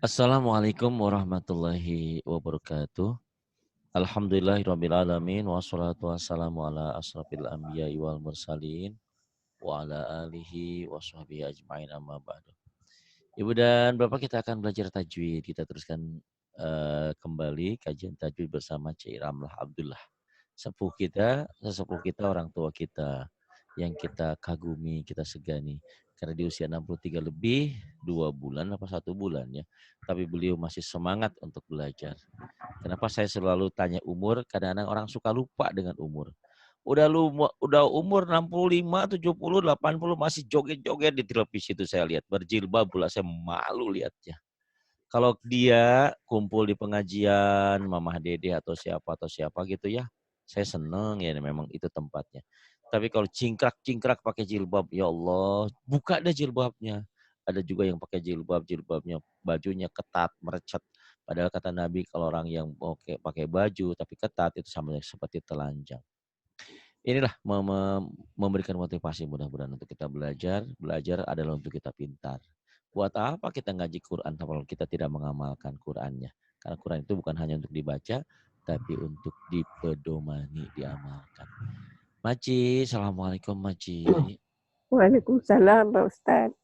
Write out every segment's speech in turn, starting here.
Assalamualaikum warahmatullahi wabarakatuh. Alhamdulillahirrabbilalamin. Wassalatu wassalamu ala asrafil anbiya'i wal mursalin. Wa ala alihi wa sahbihi ajma'in amma ba'du. Ibu dan Bapak, kita akan belajar tajwid. Kita teruskan kembali kajian tajwid bersama Cik Ramlah Abdullah. Sesepuh kita, orang tua kita yang kita kagumi, kita segani. Karena di usia 63 lebih, 2 bulan apa 1 bulan ya. Tapi beliau masih semangat untuk belajar. Kenapa saya selalu tanya umur? Kadang-kadang orang suka lupa dengan umur. Udah umur 65, 70, 80 masih joget-joget di televisi itu saya lihat. Berjilbab pula, saya malu lihatnya. Kalau dia kumpul di pengajian, Mamah Dede atau siapa gitu ya, saya seneng ya, memang itu tempatnya. Tapi kalau cingkrak-cingkrak pakai jilbab, ya Allah, buka deh jilbabnya. Ada juga yang pakai jilbabnya bajunya ketat, merecet. Padahal kata Nabi, kalau orang yang pakai baju tapi ketat itu sama seperti telanjang. Inilah memberikan motivasi mudah-mudahan untuk kita belajar. Belajar adalah untuk kita pintar. Buat apa kita ngaji Quran kalau kita tidak mengamalkan Qurannya? Karena Quran itu bukan hanya untuk dibaca, tapi untuk dipedomani, diamalkan. Maci, Assalamualaikum Maci. Waalaikumsalam Pak Ustaz.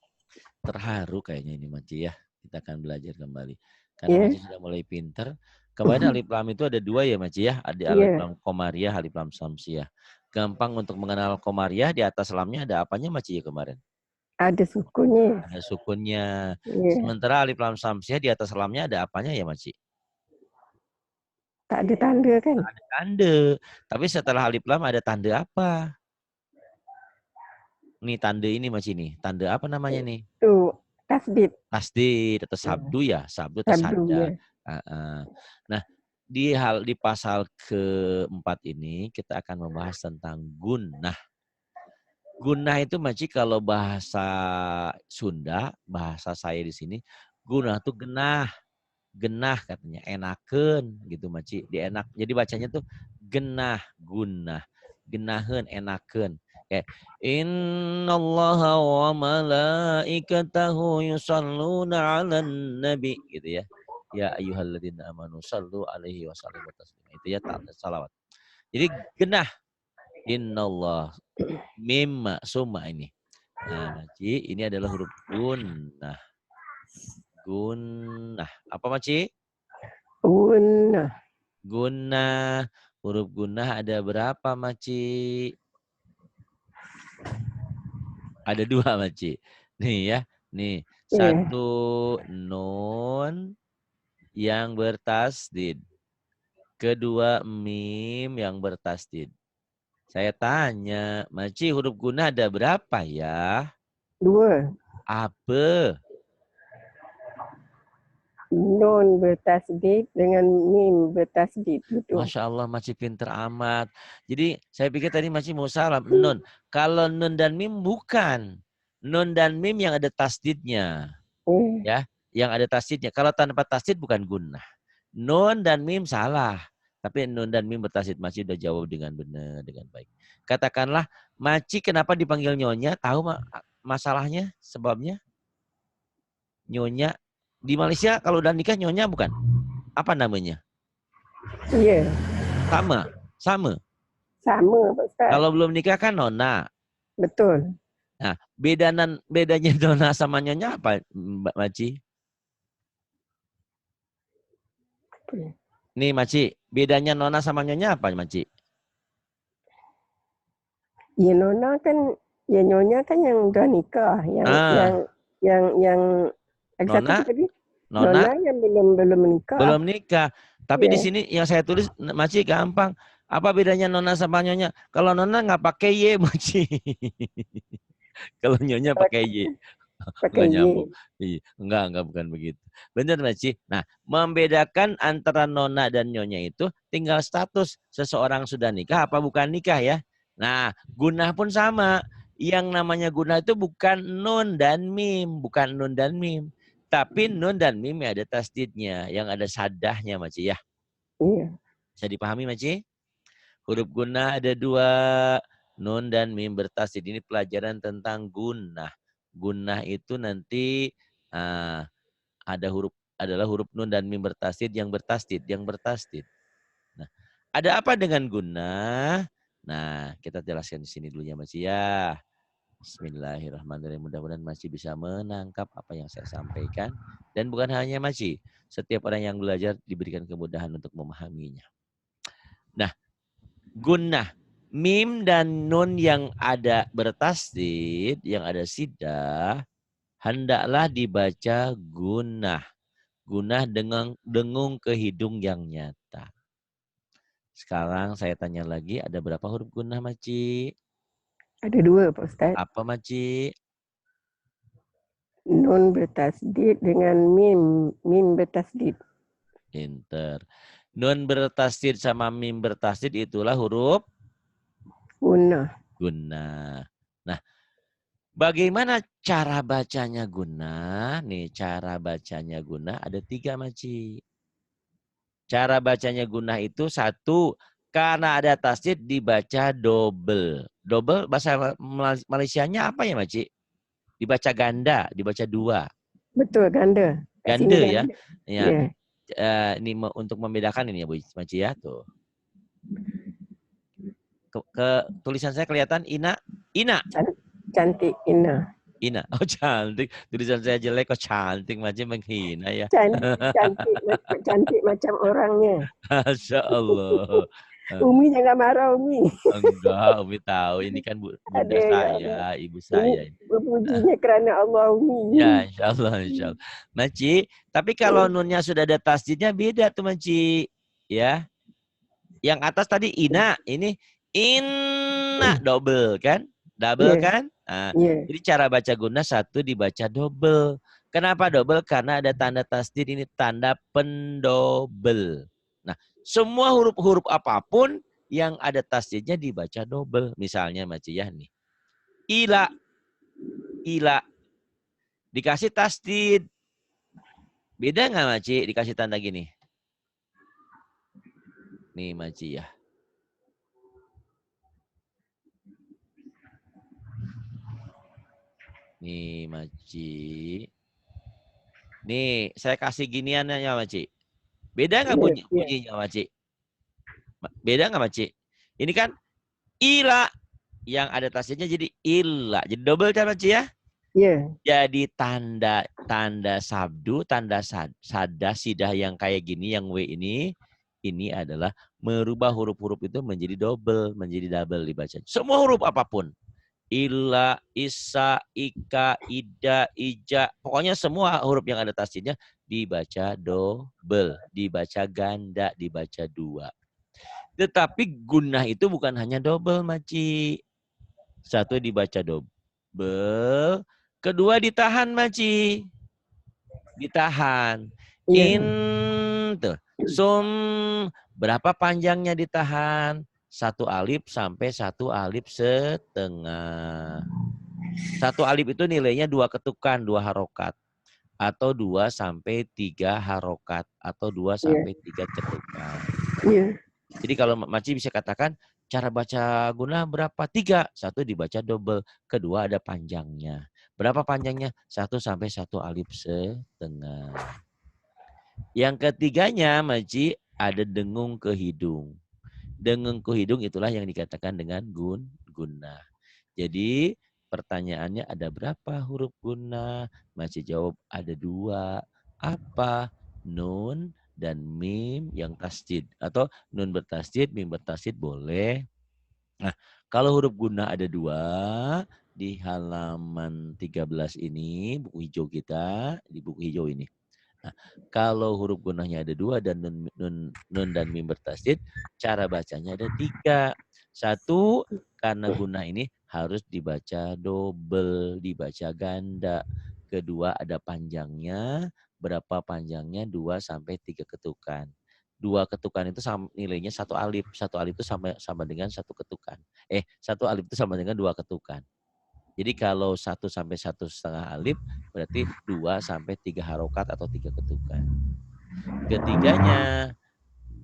Terharu kayaknya ini Maci ya. Kita akan belajar kembali. Karena Ya, Maci sudah mulai pintar. Kemarin alif lam itu ada 2 ya Maci ya. Ada alif ya, lam komariah, alif lam samsiah. Gampang untuk mengenal komariah, di atas lamnya ada apanya Maci ya kemarin? ada sukunya. Ada sukunnya. Ya, Sementara alif lam samsiah di atas lamnya ada apanya ya Maci? tak ada tanda kan? Ada tanda. Tapi setelah alif lam ada tanda apa? Nih tanda ini Maci nih. Tanda apa namanya nih? Itu tasbih. Tasdid atau Ya, sabdu ya, sabdu atau sabdu sadda. ya. Nah, di pasal keempat ini kita akan membahas tentang gunnah. Gunnah itu Maci kalau bahasa Sunda, bahasa saya di sini, gunnah itu genah, genah katanya, enakeun gitu Maci, dienak. Jadi bacanya tuh genah, gunnah, genaheun, enakeun. Kayak innallaha wa malaikatahu yusholluna 'alan nabi gitu ya. Ya ayyuhalladzina amanu shallu alaihi wasallimu taslima. Itu ya salawat. Jadi genah, innallah, mim summa ini. Nah, Maci, ini adalah huruf gunnah. Gunnah. Apa Maci? Gunnah. Gunnah. Huruf gunnah ada berapa Maci? Ada 2 Maci. Nih ya. Nih. Ya, Satu nun yang bertasdid. Kedua mim yang bertasdid. Saya tanya, Maci, huruf gunnah ada berapa ya? dua. Apa? Nun bertasdid dengan mim bertasdid. Betul. Masya Allah masih pinter amat. Jadi saya pikir tadi masih mau salam. Nun. Kalau nun dan mim bukan. Nun dan mim yang ada tasdidnya. Ya, Ya, yang ada tasdidnya. Kalau tanpa tasdid bukan gunnah. Nun dan mim salah. Tapi nun dan mim bertasdid, masih udah jawab dengan benar, dengan baik. Katakanlah, Maci kenapa dipanggil Nyonya? Tahu masalahnya, sebabnya? Nyonya. Di Malaysia kalau udah nikah Nyonya bukan? Apa namanya? ya. Sama. Sama. Sama Pak Ustaz. Kalau belum nikah kan Nona. Betul. Nah, bedanya Nona sama Nyonya apa, Mbak Maci? Nih Maci, bedanya Nona sama Nyonya apa Maci? Ya Nona kan, ya Nyonya kan yang udah nikah, Ah, yang lagi satu Nona, apa tadi? Nona Nona yang belum menikah. belum nikah. Tapi di Ya, sini yang saya tulis Maci gampang. Apa bedanya Nona sama Nyonya? Kalau Nona nggak pakai Y Maci. Kalau Nyonya pakai Y. pakai Nggak nyambung. Y. Iya, enggak bukan begitu. Benar Maci. Nah, membedakan antara Nona dan Nyonya itu tinggal status. Seseorang sudah nikah apa bukan nikah ya. Nah, gunnah pun sama. Yang namanya gunnah itu bukan nun dan mim. Bukan nun dan mim. Tapi nun dan mim yang ada tasdidnya. Yang ada sadahnya Maci ya. Iya. Bisa dipahami Maci? Huruf gunnah ada 2. Nun dan mim bertasdid. Ini pelajaran tentang gunnah. Gunnah itu nanti ada huruf adalah huruf nun dan mim bertasdid yang bertasdid. Nah, ada apa dengan gunnah? Nah, kita jelaskan di sini dulu ya Mas ya. Bismillahirrahmanirrahim. Mudah-mudahan masih bisa menangkap apa yang saya sampaikan. Dan bukan hanya masih, setiap orang yang belajar diberikan kemudahan untuk memahaminya. Nah, gunnah. Mim dan nun yang ada bertasdid, yang ada sidah, hendaklah dibaca gunnah. Gunnah dengan dengung ke hidung yang nyata. Sekarang saya tanya lagi, ada berapa huruf gunnah, Maci? Ada 2, Pak Ustaz. Apa, Maci? Nun bertasdid dengan mim. Mim bertasdid. Pinter. Nun bertasdid sama mim bertasdid itulah huruf Gunnah. gunnah. Nah, bagaimana cara bacanya gunnah? Nih, cara bacanya gunnah ada 3, Maci. Cara bacanya gunnah itu 1, karena ada tasdid dibaca double. Double bahasa Malaysianya apa ya, Maci? Dibaca ganda, dibaca 2. Betul, ganda. Kat sini Ganda ya. ganda. Ya, Ya. ini untuk membedakan ini ya Bu Maci ya tuh. Ke tulisan saya kelihatan Ina. Cantik, Ina. Ina. Oh cantik. Tulisan saya jelek kok cantik Maci menghina ya. Cantik macam orangnya. Masya Allah. Umi jangan marah, Umi. Enggak, Umi tahu. Ini kan bunda Aduh, ya Allah. saya, ibu Ini saya. berpujinya kerana Allah, Ya, Umi. insya Allah, insya Allah. Maci, tapi kalau nunnya sudah ada tasdidnya beda tuh Maci. Ya, yang atas tadi ina, ini inna double kan? Double Ya, kan? Nah, ya. jadi cara baca guna 1 dibaca double. Kenapa double? Karena ada tanda tasdid ini tanda pendobel. Nah, semua huruf-huruf apapun yang ada tasdidnya dibaca double. Misalnya Maciyah nih. Ila, ila. Dikasih tasdid. Beda nggak Maci dikasih tanda gini? Nih Maciyah. Nih Maci. Nih saya kasih ginian ya Maci. Beda nggak Ya, ya. bunyinya Maci? Beda nggak Maci? Ini kan ila yang ada tasnya jadi illa. Jadi double kan Maci ya? Ya, Jadi tanda sabdu, tanda sada, sidah yang kayak gini, yang W ini adalah merubah huruf-huruf itu menjadi double dibaca. Semua huruf apapun. Illa, isa, ika, ida, ija. Pokoknya semua huruf yang ada tasdidnya dibaca double, dibaca ganda, dibaca 2. Tetapi gunnah itu bukan hanya double, Maci. 1 dibaca double, kedua ditahan, Maci. Ditahan. ya. Tuh. Sum, berapa panjangnya ditahan? 1 alif sampai 1 alif setengah. 1 alif itu nilainya 2 ketukan, 2 harokat. Atau 2 sampai 3 harokat. Atau 2 sampai 3 cetukan. Ya. Jadi kalau Maci bisa katakan, cara baca guna berapa? 3. 1 dibaca double. Kedua ada panjangnya. Berapa panjangnya? 1 sampai 1 alif setengah. Yang ketiganya, Maci, ada dengung ke hidung. Dengung ke hidung itulah yang dikatakan dengan gunnah. Jadi pertanyaannya ada berapa huruf gunnah? Masih jawab ada 2. Apa? Nun dan mim yang tasdid. Atau nun bertasdid, mim bertasdid boleh. Nah, kalau huruf gunnah ada 2, di halaman 13 ini, buku hijau kita, di buku hijau ini. Nah, kalau huruf gunnahnya ada 2 dan nun dan mim bertasdid, cara bacanya ada 3. 1, karena gunnah ini harus dibaca double, dibaca ganda. Kedua, ada panjangnya. Berapa panjangnya? 2 sampai 3 ketukan. 2 ketukan itu nilainya 1 alif. 1 alif itu sama dengan 1 ketukan. 1 alif itu sama dengan 2 ketukan. Jadi kalau 1 sampai 1,5 alif berarti 2 sampai 3 harokat atau 3 ketukan. Ketiganya,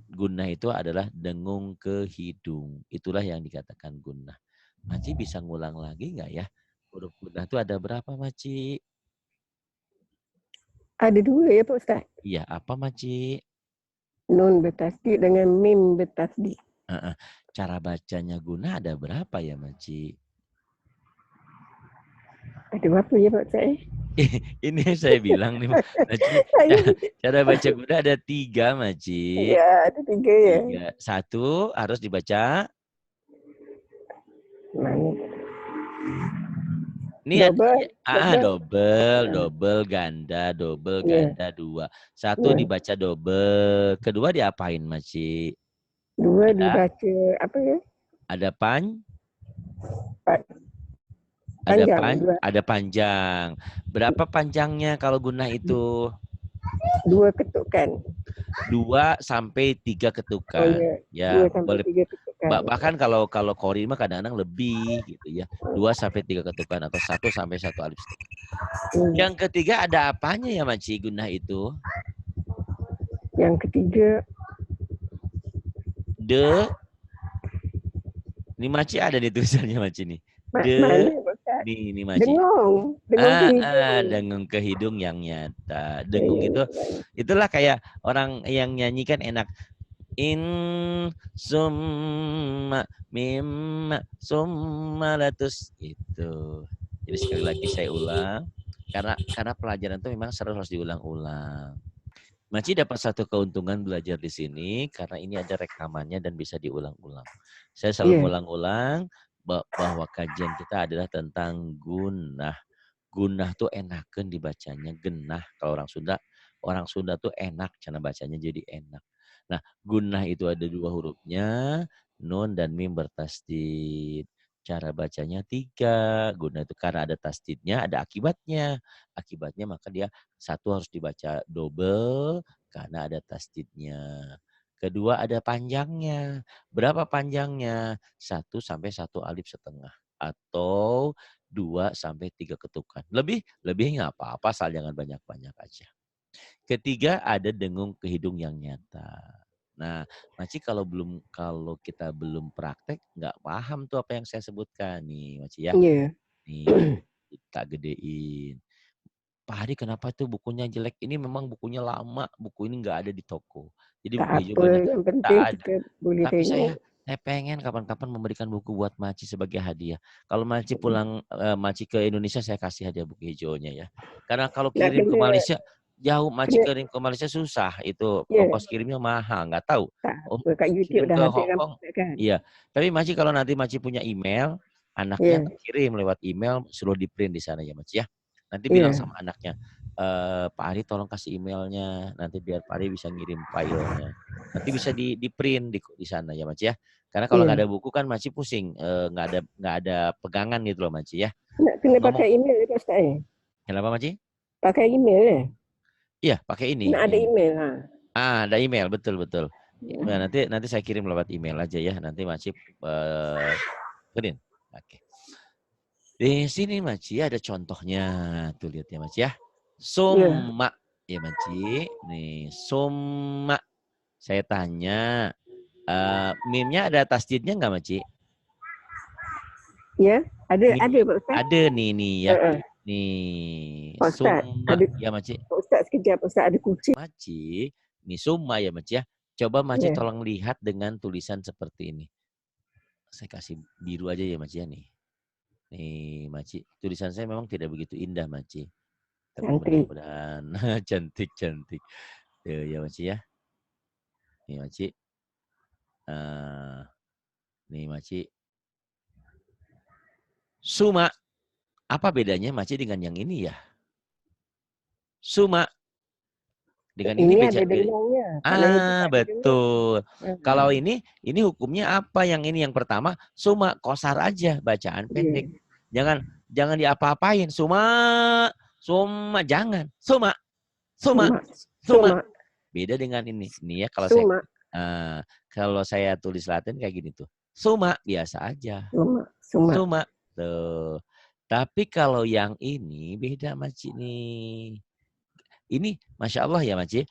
gunnah itu adalah dengung ke hidung. Itulah yang dikatakan gunnah. Maci bisa ngulang lagi nggak ya? Huruf gunnah itu ada berapa, Maci? Ada 2 ya Pak Ustaz? Iya, apa Maci? Nun bertasdid dengan mim bertasdid. Cara bacanya guna ada berapa ya Maci? Ada berapa ya Pak Ustaz? Ini saya bilang nih Maci, cara baca guna ada 3 Maci. Ya, ada 3 ya. 3. 1 harus dibaca. Mana? Ini double, ganda, Ya. 2. 1 Ya. dibaca double, kedua diapain Maci? 2 dibaca apa ya? Ada Panjang. ada panjang. Berapa panjangnya kalau gunah itu? 2 ketukan. 2 sampai 3 ketukan. Oh ya. Ya, 2 sampai boleh. 3 ketukan. Bahkan kalau kori mah kadang-kadang lebih gitu ya. 2 sampai 3 ketukan atau 1 sampai 1 alif setengah. Yang ketiga ada apanya ya Maci gunah itu? Yang ketiga ini Maci ada di tulisannya Maci nih. mana ini Maci. Dengung ke hidung yang nyata. Dengung itulah kayak orang yang nyanyikan enak. In summa mimma summa latus itu. Jadi sekali lagi saya ulang karena pelajaran itu memang harus diulang-ulang. Maci dapat satu keuntungan belajar di sini karena ini ada rekamannya dan bisa diulang-ulang. Saya selalu ngulang-ulang bahwa kajian kita adalah tentang gunah. Gunah tuh enakan dibacanya, genah kalau orang Sunda tuh enak cara bacanya jadi enak. Nah, gunah itu ada 2 hurufnya, nun dan mim bertasdid. Cara bacanya 3. Gunah itu karena ada tasdidnya, ada akibatnya. Akibatnya maka dia 1 harus dibaca double karena ada tasdidnya. Kedua ada panjangnya. Berapa panjangnya? 1 sampai 1 alif setengah atau 2 sampai 3 ketukan. Lebih nggak apa-apa, asal jangan banyak-banyak aja. Ketiga ada dengung ke hidung yang nyata. Nah, Maci kalau kita belum praktek nggak paham tuh apa yang saya sebutkan nih, Maci ya. Iya. Nih, kita gedein. Pak Hadi kenapa tuh bukunya jelek? Ini memang bukunya lama, buku ini nggak ada di toko. Jadi buku hijau banyak yang tak penting ada. kita boleh Tapi saya tengok. pengen kapan-kapan memberikan buku buat Maci sebagai hadiah. Kalau Maci pulang Maci ke Indonesia saya kasih hadiah buku hijaunya ya. Karena kalau kirim ke Malaysia jauh, Maci kirim ke Malaysia susah, itu ongkos kirimnya mahal, nggak tahu. Kat YouTube Kirim dah ke ada Hong Kong. kan. Iya. Tapi Maci kalau nanti Maci punya email, anaknya kirim lewat email, suruh di print di sana ya Maci ya. Nanti bilang sama anaknya, Pak Ari tolong kasih emailnya, nanti biar Pak Ari bisa ngirim filenya. Nanti bisa di print di sana ya Maci ya. Karena kalau nggak ada buku kan Maci pusing, nggak ada pegangan gitu loh Maci ya. Kena pakai email ya Pak Ustaz. Kenapa Maci? Pakai email ya? Iya, pakai ini. Nah, ada email. Ada email, betul. Nah, nanti saya kirim lewat email aja ya. Nanti Maci kirim. Oke. Di sini Maci ada contohnya. Tuh lihat ya Maci ya. Summa. Ya Maci. Nih, summa. Saya tanya, mimnya ada tasdidnya nggak Maci? Ya, ada Pak Ustaz. Ada nih ya. Nih, summa ya Maci. Pak Ustaz sekejap, Ustaz ada kucing. Maci, nih summa ya Maci ya. Coba Maci tolong lihat dengan tulisan seperti ini. Saya kasih biru aja ya Maci ya nih. Nih Maci, tulisan saya memang tidak begitu indah Maci. Tapi mudah-mudahan cantik. Tuh ya Maci ya. Nih Maci. Nih Maci. Suma. Apa bedanya Maci dengan yang ini ya? Suma. Dengan ini ada dengungnya. Betul. Kalau ini hukumnya apa? Yang ini yang pertama, suma kosar aja, bacaan pendek. Jangan diapa-apain. Suma, jangan. Suma. Beda dengan ini. Ini ya kalau saya tulis Latin kayak gini tuh. Suma biasa aja. Suma. Tuh. Tapi kalau yang ini beda Maci nih. Ini Masya Allah ya Maci,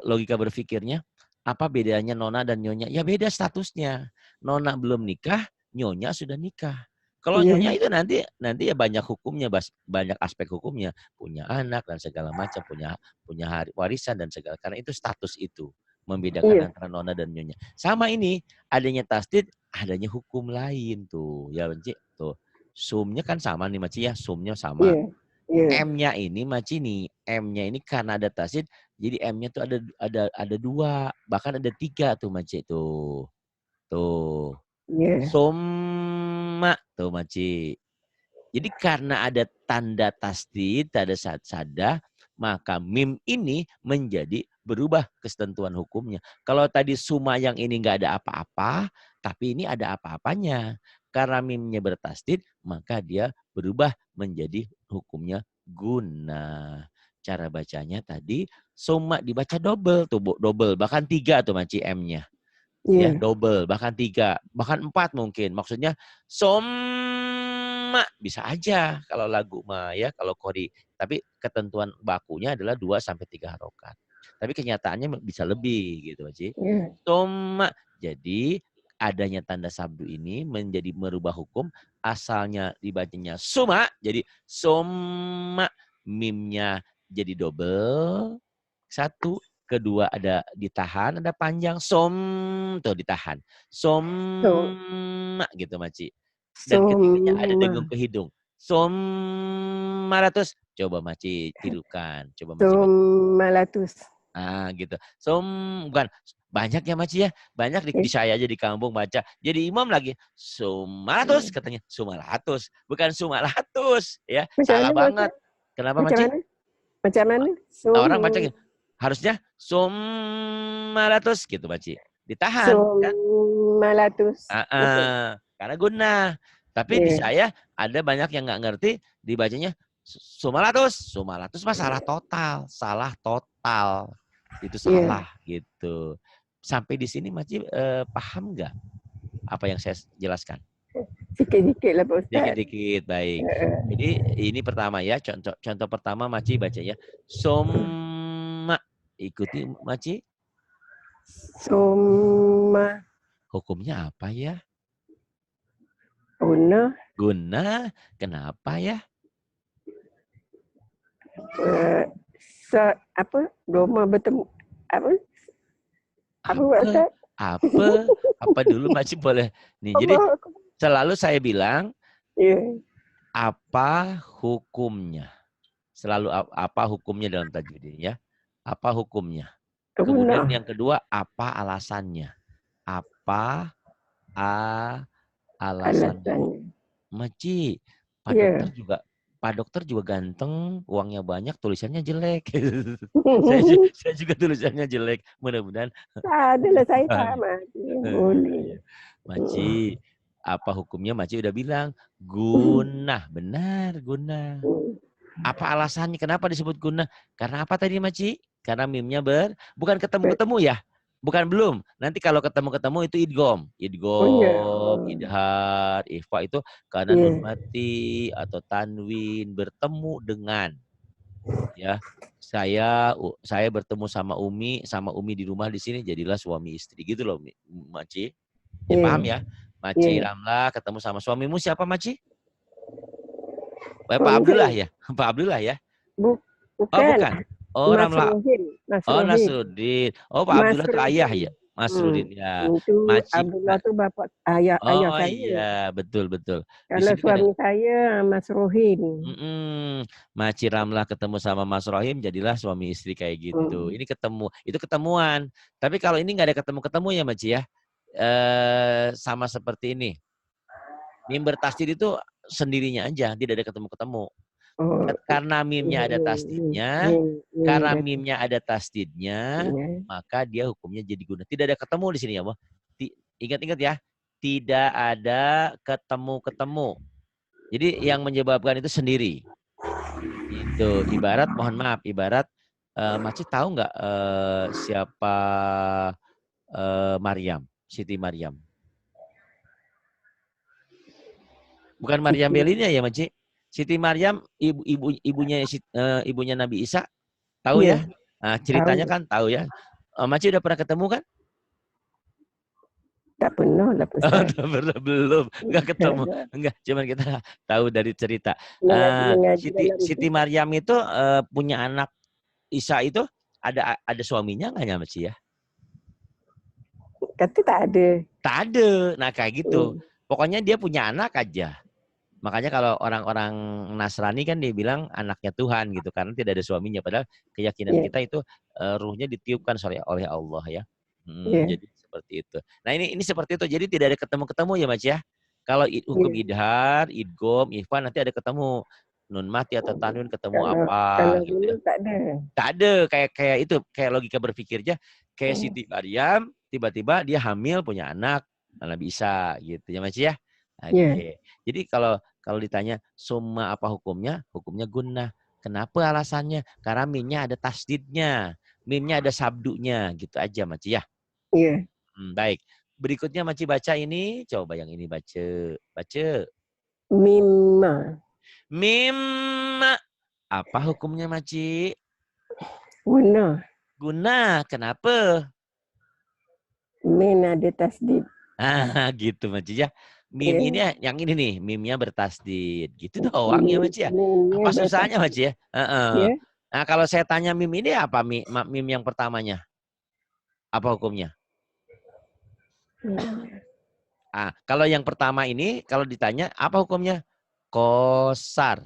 logika berpikirnya, apa bedanya Nona dan Nyonya? Ya beda statusnya. Nona belum nikah, Nyonya sudah nikah. Kalau nyonya Iya. itu nanti ya banyak hukumnya, banyak aspek hukumnya, punya anak dan segala macam, punya punya warisan dan segala. Karena itu status itu membedakan Iya. antara nona dan nyonya. Sama ini adanya tasdid, adanya hukum lain tuh, ya Benci. Tuh, sumnya kan sama nih Maci ya, sumnya sama. Iya. Iya. M-nya ini Maci nih, M-nya ini karena ada tasdid, jadi M-nya tuh ada dua, bahkan ada tiga tuh Maci tuh. Tuh. Iya. Summa tuh Maci. Jadi karena ada tanda tasdid, ada sada, maka mim ini menjadi berubah ketentuan hukumnya. Kalau tadi suma yang ini nggak ada apa-apa, tapi ini ada apa-apanya. Karena mimnya bertasdid, maka dia berubah menjadi hukumnya guna. Cara bacanya tadi, suma dibaca double, tuh double, bahkan 3 tuh Maci M-nya. Ya, Iya. double, bahkan 3, bahkan 4 mungkin. Maksudnya soma bisa aja kalau lagu mah ya, kalau kodi. Tapi ketentuan bakunya adalah 2 sampai 3 harokat. Tapi kenyataannya bisa lebih gitu, Ci. Iya. Soma. Jadi adanya tanda sabdu ini menjadi merubah hukum, asalnya dibacanya suma, jadi soma, mimnya jadi double, satu, kedua ada ditahan, ada panjang, tuh ditahan. So, Somma gitu Maci. Dan ketiganya ada soma. dengung ke hidung. Somaratus. Coba Maci tirukan. Coba Maci baca. Somalatus. Ah gitu. Bukan banyak ya Maci ya. Banyak di saya aja di kampung baca. Jadi imam lagi. Sumalatus katanya. Sumalatus. Bukan sumalatus. Ya, Macam salah mana baca? banget. Kenapa Macam Maci? mana? Macam mana? Orang baca gitu. Harusnya Somalatus gitu Maci. Ditahan kan? Somalatus. Betul. Karena guna. Tapi di Iya. saya ada banyak yang nggak ngerti dibacanya Sumalatus. Sumalatus mah salah total. Salah total. Itu Iya. salah gitu. Sampai di sini Maci paham nggak apa yang saya jelaskan? Sikit-sikit lah Pak Ustaz. Dikit-dikit, baik. Jadi ini pertama ya, contoh pertama Maci baca ya. Soma. Ikuti Maci. Soma. Hukumnya apa ya? Guna. Guna. Kenapa ya? Apa? Doma bertemu. Apa? Apa Pak Apa? Ustaz? Apa dulu Maci boleh. Nih, jadi Allah. selalu saya bilang, Iya. apa hukumnya? Selalu apa hukumnya dalam tajwid ini ya? Apa hukumnya? Kemudian Guna. yang kedua, apa alasannya? Apa alasannya? Alasannya. Maci, Iya. Pak dokter juga ganteng, uangnya banyak, tulisannya jelek. saya juga tulisannya jelek. Mudah-mudahan. Adalah saya sama. Iya. Boleh. Maci, apa hukumnya? Maci udah bilang guna, benar guna. Apa alasannya? Kenapa disebut guna? Karena apa tadi Maci? Karena mimnya bukan ketemu-ketemu ya. Bukan belum. Nanti kalau ketemu-ketemu itu idgom. Oh iya. Idgom, idhar, ikhfa itu karena nun Iya. mati atau tanwin bertemu dengan ya. Saya bertemu sama Umi di rumah di sini jadilah suami istri gitu loh Maci. Ya paham Iya. ya? Maci Iya. Ramlah ketemu sama suamimu siapa Maci? Pak Suami Abdullah saya. ya? Pak Abdullah ya? Oh Bukan. bukan. Oh Mas Ramlah. Rohim. Mas Oh Rohim. Nasruddin. Oh Pak Mas Abdullah itu ayah ya? Rohim. Nasruddin ya. Itu Maci. Abdullah tuh bapak ayah Oh saya. iya betul betul. Di Kalau sini kadang suami saya Mas Rohim. Maci Ramlah ketemu sama Mas Rohim jadilah suami istri kayak gitu. Ini ketemu, itu ketemuan. Tapi kalau ini nggak ada ketemu-ketemu ya Maci ya. Sama seperti ini. Mim bertasdid itu sendirinya aja, tidak ada ketemu-ketemu. Oh, Karena mimnya ada tasdidnya, maka dia hukumnya jadi guna. Tidak ada ketemu di sini ya, Mbak. Ingat-ingat ya, tidak ada ketemu-ketemu. Jadi yang menyebabkan itu sendiri. Itu ibarat, mohon maaf, ibarat Maci tahu nggak siapa Maryam, Siti Maryam? Bukan Maryam Belinya ya, Maci? Siti Maryam ibunya Nabi Isa, tahu Iya, ya? Nah, ceritanya tahu. kan tahu ya. Maci udah pernah ketemu kan? Tak pernah lah Oh, Ustaz. belum, nggak ketemu, enggak, cuman kita tahu dari cerita. Mengaji Siti dalam Siti Maryam itu punya anak Isa itu ada suaminya nggak ya Mas ya? kata tak ada. Tak ada. Nah kayak gitu. Hmm. Pokoknya dia punya anak aja. Makanya kalau orang-orang Nasrani kan dia bilang anaknya Tuhan gitu karena tidak ada suaminya. Padahal keyakinan Ya, kita itu ruhnya ditiupkan oleh Allah ya. ya, Jadi seperti itu. Nah ini seperti itu. Jadi tidak ada ketemu-ketemu ya Mas ya. Kalau hukum ya. idhar, idgom, ikhfa nanti ada ketemu nun mati atau tanwin ketemu Kalau apa kalau gitu dulu ya. tak ada. Tak ada kayak itu kayak logika berpikirnya kayak Hmm. Siti Maryam tiba-tiba dia hamil punya anak Nabi Isa gitu ya Mas ya. Ya, Oke. Jadi kalau kalau ditanya summa apa hukumnya? Hukumnya gunnah. Kenapa alasannya? Karena mimnya ada tasdidnya. Mimnya ada sabdunya. Gitu aja Maci ya. ya. Baik. Berikutnya Maci baca ini. Coba yang ini baca. Baca. Mimma. Mim. Apa hukumnya Maci? Guna. Guna. Kenapa? Min ada tasdid. Ah, gitu Maci ya. Mim Ya. ini yang ini nih, mimnya bertasdid. Gitu doang ya Maci ya. Mimnya Apa susahnya bertasdid. Maci ya? Heeh. Ya. Nah, kalau saya tanya mim ini apa mim yang pertamanya? Apa hukumnya? Ah, kalau yang pertama ini kalau ditanya apa hukumnya? Kosar,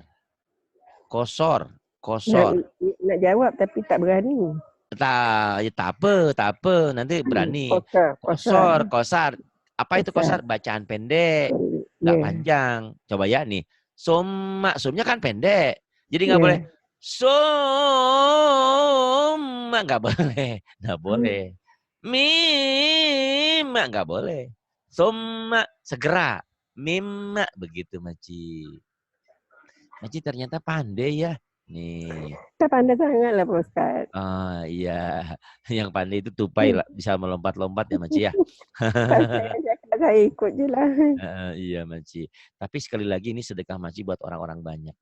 kosor, Nak, kosor. nak jawab tapi tak berani. Tak, ya, tak apa, nanti berani. Kosa, kosa, Kosor, kosar. Apa itu kosa. kosar? Bacaan pendek, nggak Ya, panjang. Coba ya nih. Summa, sumnya kan pendek. Jadi nggak boleh. ya. Summa nggak boleh, nggak boleh. Mima nggak boleh. Summa segera. Mima begitu Maci. Maci ternyata pandai ya. Nih. Tak pandai sangat lah Pak Ustaz. Ah iya, yang pandai itu tupai lah, bisa melompat-lompat ya Maci ya. Pas saya cakap saya ikut je lah. Iya Maci. Tapi sekali lagi ini sedekah Maci buat orang-orang banyak.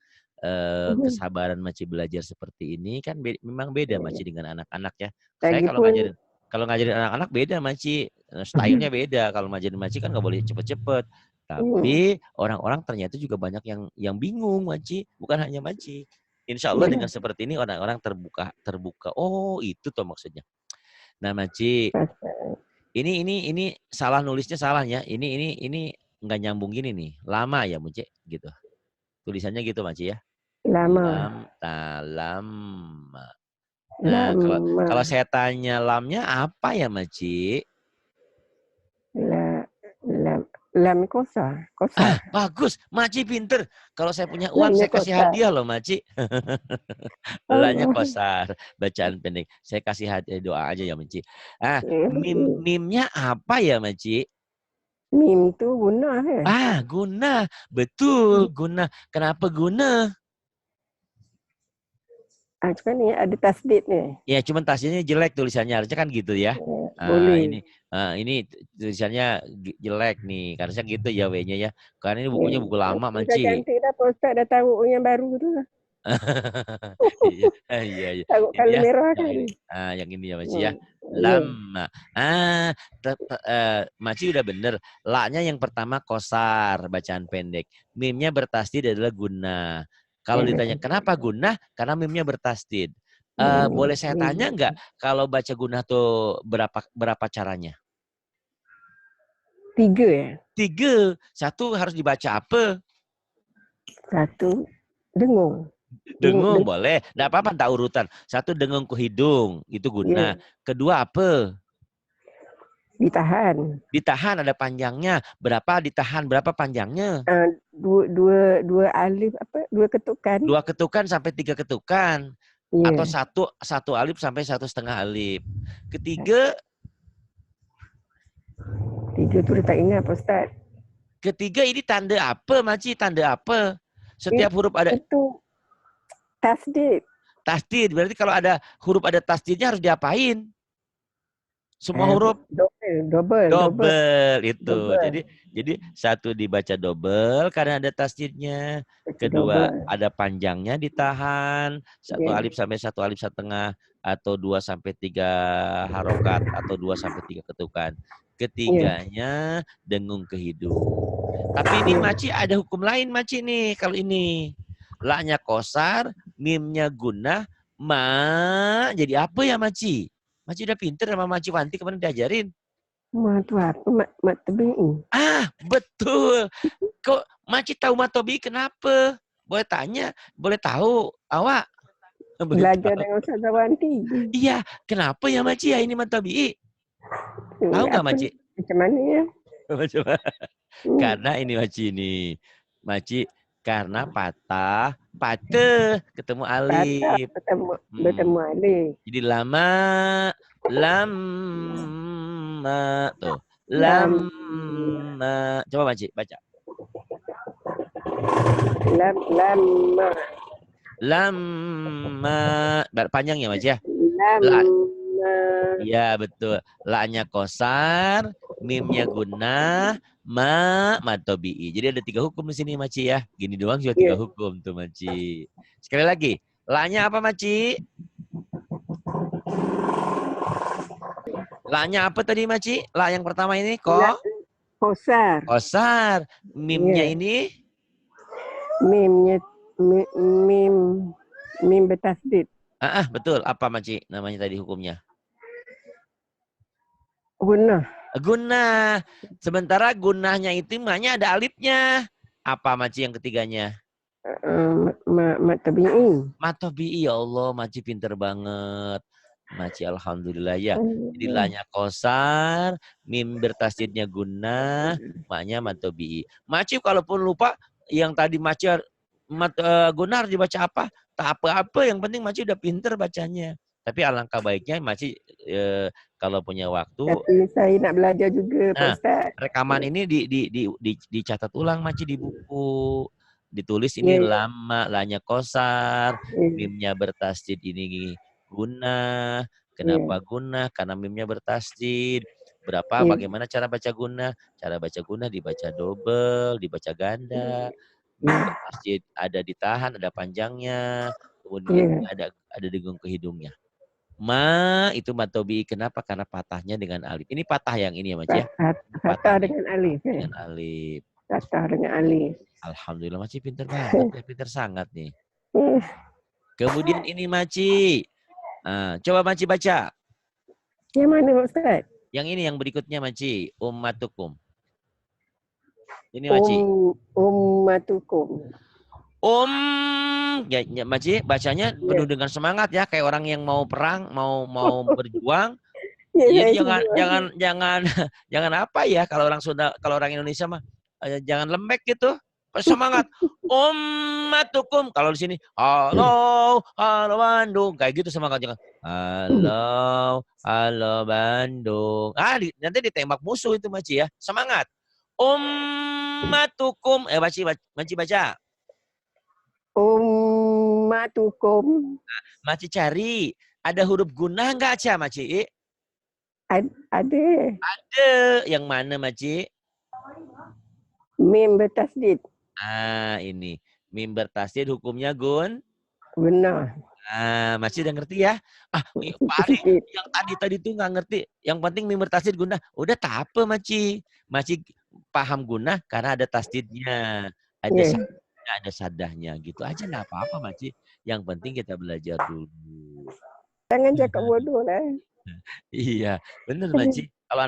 Kesabaran Maci belajar seperti ini kan memang beda Maci dengan anak-anak ya. Saya Lagipun kalau ngajarin anak-anak beda Maci. Stylenya beda. Kalau ngajarin Maci kan nggak boleh cepet-cepet. Tapi orang-orang ternyata juga banyak yang bingung Maci. Bukan hanya Maci. Insya Allah dengan seperti ini orang-orang terbuka. Oh itu tuh maksudnya. Nah Maci, ini salah nulisnya salah ya. Ini nggak nyambung gini nih. Lama ya Muci gitu. Tulisannya gitu Maci ya. lama, Lama. Nah, lama, kalau saya tanya lamnya apa ya Maci? la, lam, lam kosa, kosa. Bagus, Maci pinter. Kalau saya punya uang Lamnya saya kasih kosa. hadiah loh Maci. Lanya Allah. kosar, bacaan pendek. Saya kasih doa aja ya Maci. Mimnya apa ya Maci? Mim tu guna ya. Guna. Betul, guna. Kenapa guna? Kan ni ada tasdid ni. Ya, cuman tasnya jelek tulisannya. Harusnya kan gitu ya. Boleh. Ini tulisannya jelek nih. Harusnya gitu ya W-nya ya. Karena ini bukunya buku lama, Ustaz Manci. cantik dah Pak Ustaz dah tahu yang baru tu lah. Iya, iya, iya. Tahu Ini kalau ya, merah yang kan. ini. Yang ini ya, Maci ya. Ya. Lama. Maci udah bener. La-nya yang pertama kosar, bacaan pendek. Mimnya bertasdid adalah guna. Kalau ditanya kenapa guna? Karena mimnya bertasdid. Boleh saya tanya nggak kalau baca guna tuh berapa caranya? 3 ya. 3. 1 harus dibaca apa? 1 dengung. Dengung boleh. Nggak apa-apa tak urutan. 1 dengung ke hidung, itu guna. Kedua apa? Ditahan. Ditahan ada panjangnya. Berapa ditahan, berapa panjangnya? Dua alif apa? 2 ketukan. 2 ketukan sampai 3 ketukan. Atau satu alif sampai 1,5 alif. Ketiga 3 tu dia tak ingat Pak Ustaz. Ketiga ini tanda apa, Maci? Tanda apa? Setiap huruf ada itu tasdid. tasdid. Berarti kalau ada huruf ada tasdidnya harus diapain? Semua huruf Double. double itu. Jadi satu dibaca double karena ada tasdidnya. Kedua Double. ada panjangnya ditahan. Satu Ya. alif sampai satu alif setengah atau 2 sampai 3 harokat atau 2 sampai 3 ketukan. Ketiganya dengung ke hidung. Tapi ini Maci ada hukum lain Maci nih kalau ini. La-nya kosar, mimnya gunah, ma jadi apa ya Maci? Maci udah pinter sama Maci Wanti kemarin diajarin. Ma tu apa? Mat tabi'i. Ah, betul. Kok Maci tahu matobi kenapa? Boleh tanya, boleh tahu. Awak boleh Belajar tahu. dengan Ustazah Wanti. Iya, kenapa ya Maci ya ini matobi? Tahu nggak Maci? Macam mana ya? Karena ini Maci ini. Maci karena patah ketemu Patah alif. bertemu alif. Jadi lama tuh. Lam. Lama. Coba Maci baca. Lama. Lama. Panjang ya Maci ya? Lama. Iya betul. La-nya kosar, mimnya gunah, matobi'i. Jadi ada 3 hukum di sini Maci ya. Gini doang juga 3 hukum tuh Maci. Sekali lagi. La-nya apa Maci? La-nya apa tadi Maci? La yang pertama ini Kosar. Kosar. Mimnya ini? Mimnya mim bertasdid. Betul. Apa Maci namanya tadi hukumnya? Gunah. Gunah. Sementara gunahnya itu maknya ada alifnya. Apa Maci yang ketiganya? Matabi'i. Matobi'i ya Allah. Maci pinter banget. Maci alhamdulillah ya. Jadi lanya kosar, mim bertasdidnya gunah, maknya matobi'i. Maci kalaupun lupa yang tadi Maci gunah harus dibaca apa? Tak apa-apa, yang penting Maci udah pinter bacanya. Tapi alangkah baiknya Maci kalau punya waktu. Tapi saya nak belajar juga Pak Ustaz. Rekaman ini dicatat ulang Maci di buku. Ditulis ini lama, lanya kosar, mimnya bertasdid ini gunah. Kenapa gunah? Karena mimnya bertasdid. Berapa? Bagaimana cara baca gunah? Cara baca gunah dibaca double, dibaca ganda. Mim bertasdid ada ditahan, ada panjangnya. Kemudian ada dengung ke hidungnya. Itu matobi. Kenapa? Karena patahnya dengan alif. Ini patah yang ini ya Maci ya? Patah dengan alif. Dengan alif. Patah dengan alif. Alhamdulillah Maci pinter banget ya. Pinter sangat nih. Kemudian ini Maci. Coba Maci baca. Yang mana Ustaz? Yang ini yang berikutnya Maci. Ummatukum. Ini Maci. Ummatukum. Ya, Maci bacanya penuh dengan semangat ya. Kayak orang yang mau perang, mau berjuang. Jadi jangan apa ya kalau orang Sunda, kalau orang Indonesia mah jangan lembek gitu. Semangat. Ummatukum. Kalau di sini halo Bandung kayak gitu semangatnya. Halo Bandung. Nanti ditembak musuh itu Maci ya. Semangat. Ummatukum. Maci baca. Ummatukum. Maci cari. Ada huruf gunah enggak Aca Maci? Ada. Ada. Yang mana Maci? Mim bertasdid. Ini. Mim bertasdid hukumnya Gunah. Masih udah ngerti ya? Pak Ari yang tadi tuh nggak ngerti. Yang penting mim bertasdid gunah. Udah tak apa Maci. Maci paham gunah karena ada tasdidnya. Ada sadahnya gitu aja nggak apa-apa Maci. Yang penting kita belajar dulu. Jangan cakap bodoh lah. Iya, bener Maci. Kalau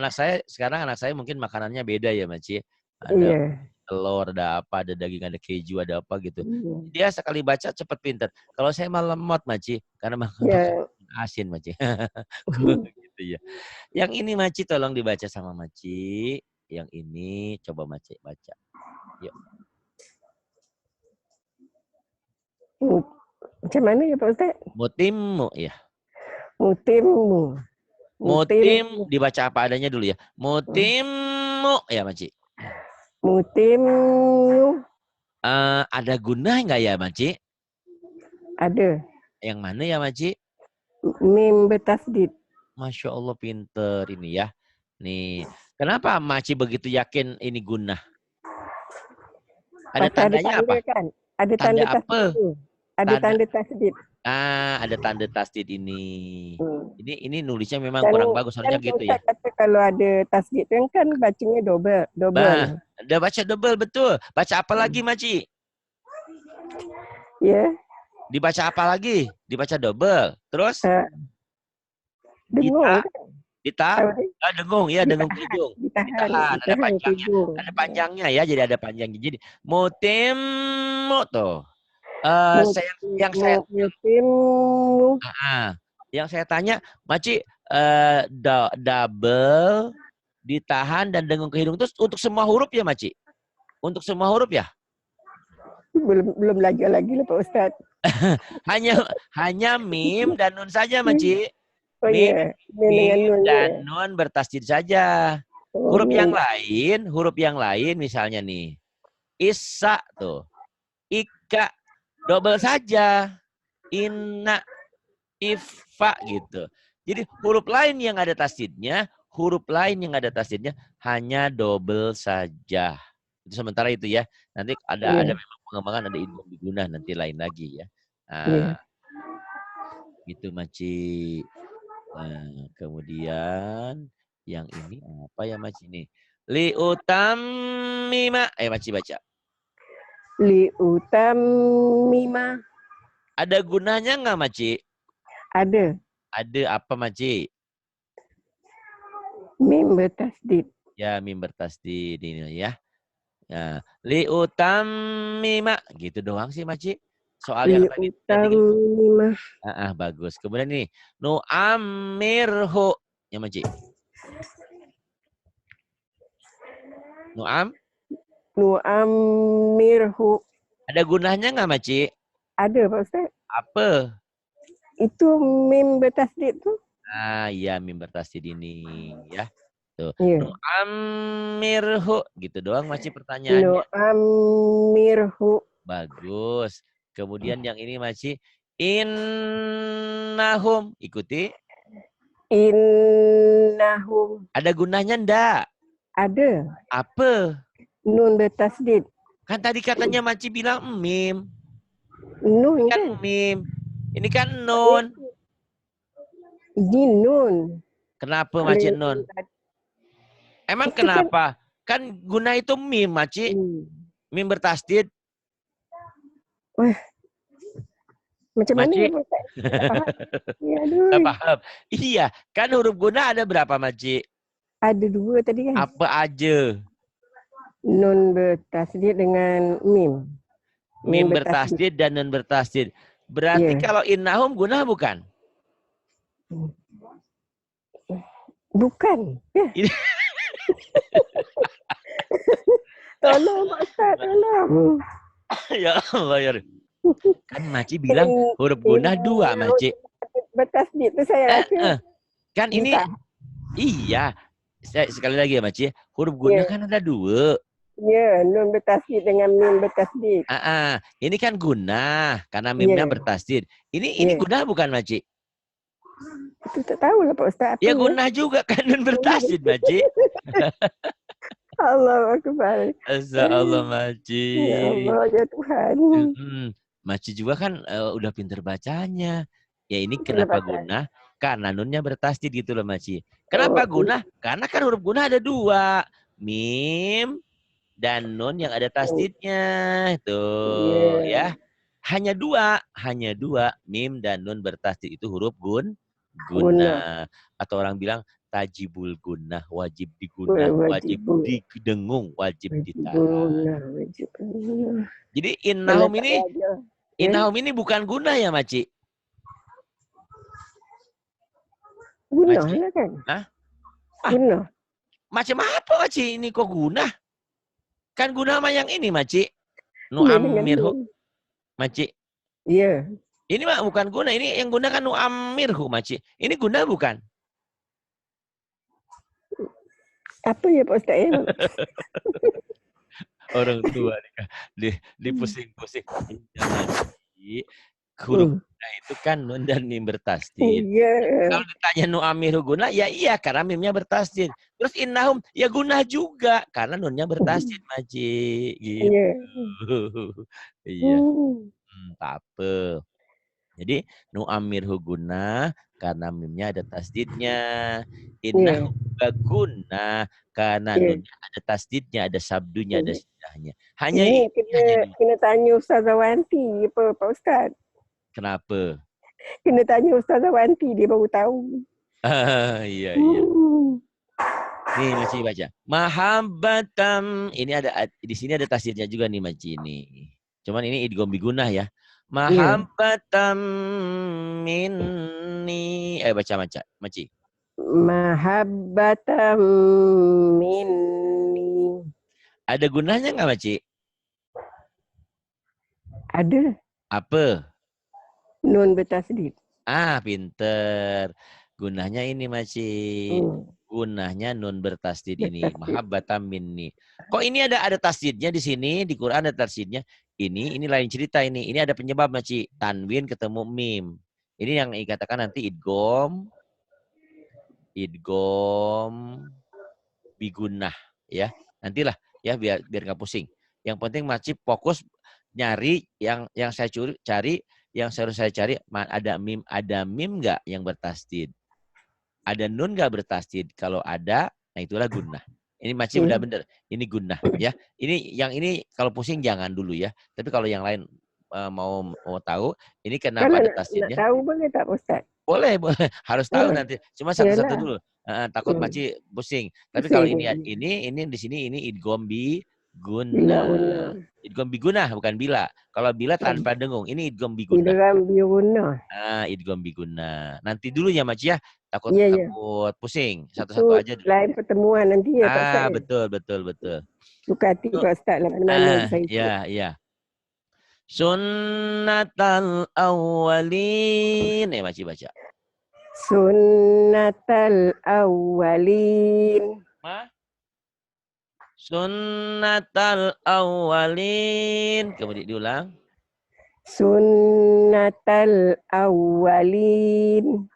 sekarang anak saya mungkin makanannya beda ya Maci. Ada telur, ada apa, ada daging, ada keju, ada apa gitu. Dia sekali baca cepat pinter. Kalau saya malah lemot Maci, karena makan asin Maci. Gitu ya. Yang ini Maci tolong dibaca sama Maci. Yang ini coba Maci baca. Yuk. Macam mana ya Pak Ustaz? Mutimmu ya. Mutimmu. Mutim dibaca apa adanya dulu ya. Mutimmu ya Maci. Mutimmu. Ada gunah nggak ya Maci? Ada. Yang mana ya Maci? Mim bertasdid. Masya Allah pinter ini ya. Nih, kenapa Maci begitu yakin ini gunnah? Ada Pasal ada tandanya tanda apa? kan. Ada Tanda tanda apa? tasdid tu. Ada Tanda tanda tasdid. ada tanda tasdid ini. Hmm. Ini nulisnya memang Kan kurang bagus, kan harusnya Pak gitu ya. Ustaz kata kalau ada tasdid tu kan bacanya double. Bah, Double. udah baca double betul. Baca apa lagi, Hmm. Maci? Ya. Dibaca apa lagi? Dibaca double. Terus Uh, dengung dita, kan. dita, Apa dia? dengung ya, dengung ke Ditahan. ujung. Ditahan. Ditahan, ada Ditahan ke panjangnya. ujung. Ada panjangnya ya, jadi ada panjangnya. Jadi mutimmu tuh. Mutim. Yang saya tanya, Maci, double, ditahan dan dengung ke hidung itu untuk semua huruf ya, Maci? Untuk semua huruf ya? Belum belajar lagi lah Pak Ustaz. Hanya mim dan nun saja, Maci. Oh Mim, iya. Ini dengan nun dan ya. nun bertasdid saja. Oh, Huruf yang lain misalnya nih. Isa tuh. Ika double saja. Inna, ifa gitu. Jadi huruf lain yang ada tasdidnya, hanya double saja. Itu sementara itu ya. Nanti ada iya. memang pengembangan, ada idgham bigunnah nanti lain lagi ya. Nah, Iya. gitu Maci. Nah, kemudian yang ini apa ya Maci ini? Li utammima. Maci baca. Li utamima. Ada gunanya nggak Maci? Ada. Ada apa Maci? Mim bertasdid. Ya, mim bertasdid ini ya. Ya, li utammima gitu doang sih Maci. Soal Li yang tadi kan utamima. bagus. Kemudian nih, nu amirhu ya Maci. Nu'am Nu'amirhu. ada gunanya nggak Maci? Ada Pak Ustaz. Apa? Itu mim bertasdid tu. Iya mim bertasdid ini ya. Tuh, Ya. nu'amirhu gitu doang Maci pertanyaannya. Nu'amirhu. Bagus. Kemudian yang ini Maci, innahum ikuti. Innahum. Ada gunanya ndak? Ada. Apa? Nun bertasdid. Kan tadi katanya Maci bilang mim. Nun Ini kan kan? mim. Ini kan nun. Ini nun. Kenapa Kalau Maci yang nun? Emang itu kan kenapa? Kan guna itu mim, Maci. Mim bertasdid. Wah, macam mana Maci? ya Pak Ustaz? Tak faham. Ya, aduh. Tak paham. Iya, kan huruf guna ada berapa, Maci? Ada dua tadi kan? Apa aja? Nun bertasdid dengan mim. Mim bertasdid dan nun bertasdid. Berarti Yeah. kalau innahum guna bukan? Bukan. Ya. Ini- Tolong Pak Ustaz, tolong. Ya Allah, ya. Kan Maci bilang huruf guna dua, Maci. Bertasdid tu saya rasa. Kan ini, iya. Sekali lagi ya, Maci. Huruf guna kan ada dua. Ya, nun bertasdid dengan mim bertasdid. Ini kan guna karena mimnya bertasdid. Ini guna bukan, Maci? Itu tak tahu lah Pak Ustaz. Ya guna juga kan nun bertasdid, Maci. Allah Akbar. Allah Maci. Ya Allah, ya Tuhan. Maci juga kan udah pinter bacanya. Ya ini kenapa guna? Karena nunnya bertasdid gitu loh Maci. Kenapa guna? Karena kan huruf guna ada dua. Mim dan nun yang ada tasdidnya. Tuh ya. Hanya dua. Mim dan nun bertasdid itu huruf guna. Atau orang bilang tajibul gunnah, wajib digunah, wajib didengung, wajib ditahan. Jadi innahum ini bukan guna ya Maci? Guna lah kan? Guna. Macam apa Maci? Ini kok guna? Kan guna sama yang ini Maci. Nu'ammirhu. Maci. Iya. Ini mah bukan guna. Ini yang guna kan nu'ammirhu Maci. Ini guna bukan? Apa ya Pak Ustaz? Orang tua dipusing-pusing. huruf gunah itu kan nun dan mim bertasdid. Iya. Kalau ditanya nu'amiru gunah, ya iya karena mimnya bertasdid. Terus innahum, ya gunah juga karena nunnya bertasdid, Maci. Gitu. Iya. Iya. Tak apa. Jadi nu'amirhu gunah karena mimnya ada tasdidnya. Innahu gunah karena nunnya ada tasdidnya, ada sabdunya, ada sidahnya. Hanya ini ini hanya dua. kena tanya Ustazah Wanti apa Pak Ustaz. Kenapa? Kena tanya Ustazah Wanti, dia baru tahu. Iya, iya. Nih Maci baca. Mahabbatam. Ini ada di sini ada tasdidnya juga nih Maci ini. Cuman ini idgham bigunah ya. Mahabbatam minni. Baca Maci. Mahabbatam minni. Ada gunanya nggak Maci? Ada. Apa? Nun bertasdid. Pinter. Gunahnya ini Maci. Gunahnya nun bertasdid ini. Mahabbatam minni. Kok ini ada tasdidnya di sini, di Quran ada tasdidnya. Ini lain cerita ini. Ini ada penyebab Maci. Tanwin ketemu mim. Ini yang dikatakan nanti idgham bigunah ya. Nantilah ya biar nggak pusing. Yang penting Maci fokus nyari yang saya cari, yang saya cari ada mim nggak yang bertasdid? Ada nun nggak bertasdid? Kalau ada, nah itulah gunnah. Ini Maci udah bener. Ini gunnah ya. Ini kalau pusing jangan dulu ya. Tapi kalau yang lain mau tahu, ini kenapa ada tasdidnya? Nak tahu boleh tak Ustaz? Boleh. Harus tahu nanti. Cuma satu-satu dulu. Takut Maci pusing. Tapi kalau ini di sini ini idgham bigunah. Idgham bigunah bukan bila. Kalau bila tanpa dengung, ini idgham bigunah. Idgham bigunah. Nanti dulu ya Maci ya. Takut pusing. Satu-satu aja dulu. Lain pertemuan nanti ya Pak Ustaz. Betul. Suka hati Pak Ustaz lah mana-mana saya ikut. Ya. Sunnatal awwalin. Maci baca. Sunnatal awwalin. Sunnatal awwalin. Kemudian diulang. Sunnatal awwalin.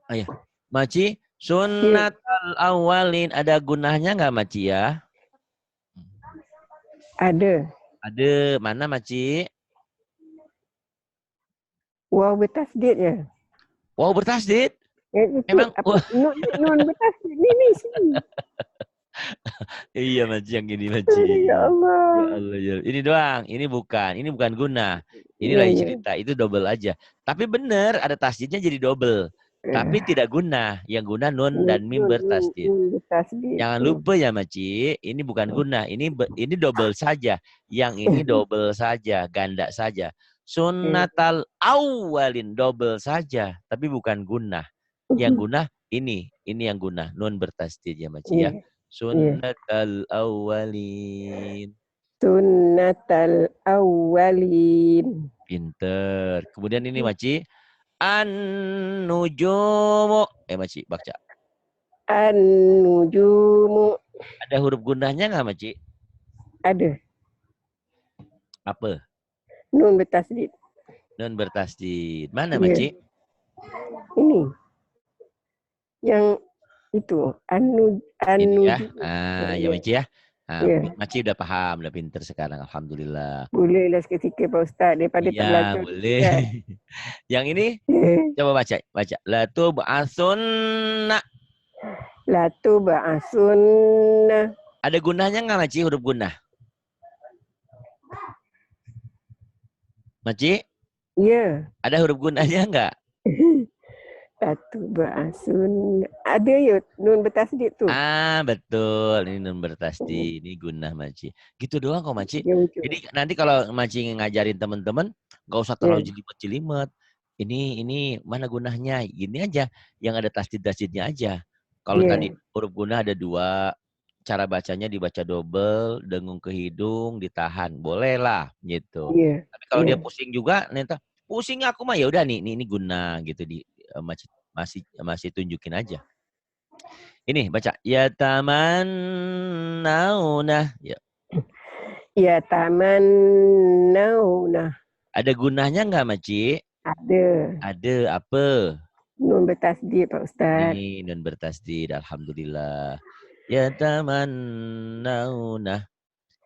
Ayah, Maci, sunnatal awalin ada gunahnya nggak Maci ya? Ada. Ada. Mana Maci? Waw bertasdid ya. Waw bertasdid? Memang nun bertasdid ini sini. Iya Maci yang ini Maci. Ya Allah. Ya. Ini doang. Ini bukan guna. Ini lain cerita. Itu double aja. Tapi benar ada tasdidnya jadi double. Tapi tidak guna. Yang guna nun dan mim bertasdid. Jangan lupa ya Maci. Ini bukan guna. Ini double saja. Yang ini double saja. Ganda saja. Sunnatal awalin double saja. Tapi bukan guna. Yang guna ini. Ini yang guna. Nun bertasdid ya Maci ya. Sunnatal awalin. Sunnatal awalin. Pinter. Kemudian ini Maci. An-nujumu. Maci, baca. An-nujumu. Ada huruf gunahnya nggak, Maci? Ada. Apa? Nun bertasdid. Nun bertasdid. Mana, Maci? Ini. Yang itu. Ini ya. Ya Maci ya. Maci udah paham, udah pinter sekarang. Alhamdulillah. Bolehlah sikit-sikit Pak Ustaz daripada tak belajar. Iya, boleh. Yang ini coba baca. Latu ba'asunna. Latu ba'asunna. Ada gunanya nggak Maci huruf gunah? Maci? Iya. Ada huruf gunanya nggak? Latu ba'asunna. Ada ya nun bertasdid tuh. Betul. Ini nun bertasdid. Ini gunah Maci. Gitu doang kok Maci. Jadi nanti kalau Maci ngajarin teman-teman, nggak usah terlalu jelimet-jelimet. Ini mana gunahnya? Gini aja. Yang ada tasdid-tasdidnya aja. Kalau tadi huruf gunah ada 2, cara bacanya dibaca double, dengung ke hidung, ditahan. Boleh lah gitu. Iya. Tapi kalau dia Iya. pusing juga, nanti pusing aku mah ya udah nih ini guna gitu masih tunjukin aja. Ini baca ya tamannauna. Ya. Ya taman nauna. Ada gunanya nggak, Maci? Ada. Ada apa? Nun bertasdid Pak Ustaz. Nih nun bertasdid, alhamdulillah. Ya tamannauna.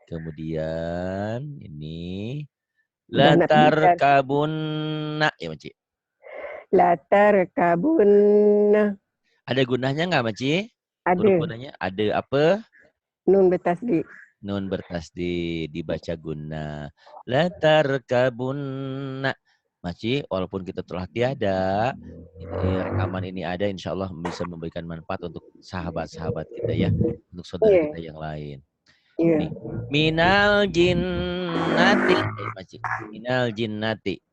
Kemudian ini Udah nak latar belajar. kabunna ya, Maci. Latar kabun. Ada gunanya nggak, Maci? Huruf Ada. gunanya ada apa? Nun bertasdid. Nun bertasdid dibaca guna. Latar kabunna. Maci, walaupun kita telah tiada, rekaman ini ada, insya Allah bisa memberikan manfaat untuk sahabat-sahabat kita ya, untuk saudara Iya. kita yang lain. Iya. Nih, minal jinnati, Maci, minal jinnati.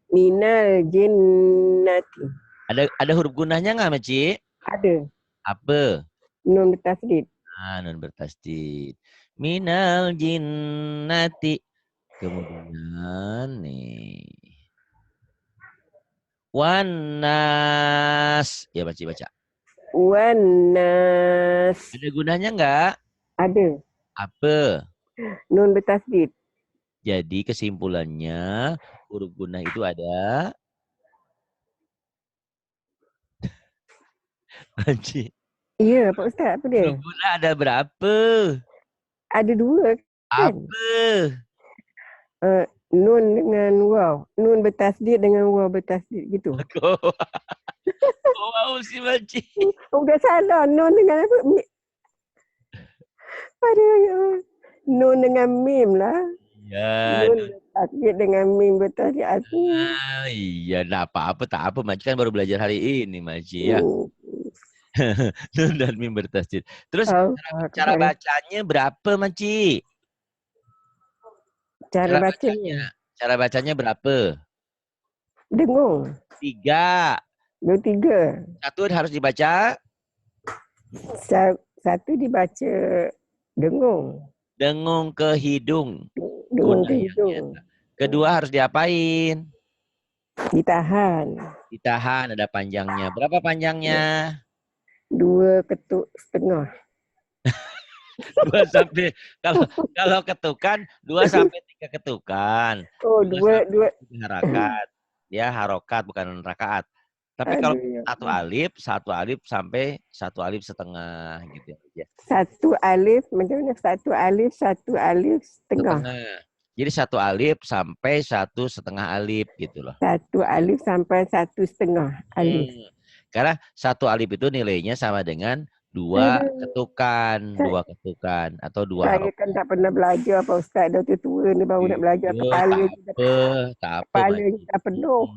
Minal jinnati. Ada huruf gunanya nggak, Maci? Ada. Apa? Nun bertasdid. Nun bertasdid. Minal jinnati. Kemudian nih. Wanas. Ya baca. Wanas. Ada gunanya nggak? Ada. Apa? Nun bertasdid. Jadi kesimpulannya huruf gunah itu ada. Haji. Iya Pak Ustaz, apa dia? Huruf gunah ada berapa? Ada dua kan? Apa? Nun dengan waw. Nun bertasdid dengan waw bertasdid gitu. Kau mau sih, Haji? Udah salah. Nun dengan apa? Aduh, nun dengan mim lah. Ya. Nun bertasdid dengan mim bertasdid. Iya, nah apa-apa, tak apa. Maci kan baru belajar hari ini, Maci ya. Nun dan mim bertasdid. Terus cara bacanya berapa, Maci? Cara bacanya? Cara bacanya berapa? Dengung. 3. 3. 1 harus dibaca? Satu dibaca dengung. Dengung ke hidung. Dengung ke hidung. Kedua harus diapain? Ditahan. Ditahan, ada panjangnya. Berapa panjangnya? 2 ketuk setengah. 2 sampai kalau ketukan 2 sampai 3 ketukan. Oh, 2 harakat. Ya, harokat bukan rakaat. Tapi kalau satu alif sampai 1 alif setengah gitu ya. 1 alif, macam mana 1 alif setengah. Jadi 1 alif sampai 1,5 alif gitu loh. 1 alif sampai 1,5 alif. Karena 1 alif itu nilainya sama dengan 2 ketukan, 2 ketukan atau 2 Saya harokat. kan tak pernah belajar Pak Ustaz, dah tua ni baru nak belajar. Tak apa. Kepala dah penuh.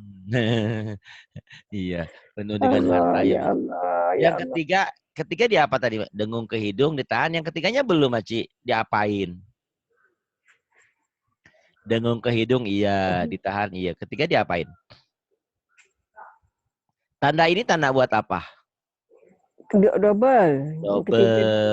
Iya, penuh dengan harta ya Allah, ya Yang ketiga dia apa tadi? Dengung ke hidung, ditahan. Yang ketiganya belum, Maci. Diapain? Dengung ke hidung, iya. Ditahan, iya. Ketiga diapain? Tanda ini tanda buat apa? Double.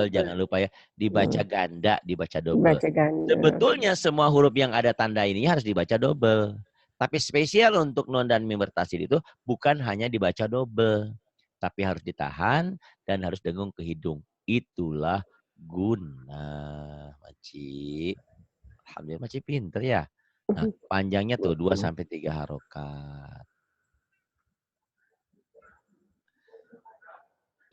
Jangan lupa ya. Dibaca ganda, dibaca double. Dibaca ganda. Sebetulnya semua huruf yang ada tanda ini harus dibaca double. Tapi spesial untuk nun dan mim bertasdid itu bukan hanya dibaca double. Tapi harus ditahan dan harus dengung ke hidung. Itulah guna, Maci. Alhamdulillah, Maci pinter ya. Nah, panjangnya tuh 2 sampai 3 harokat.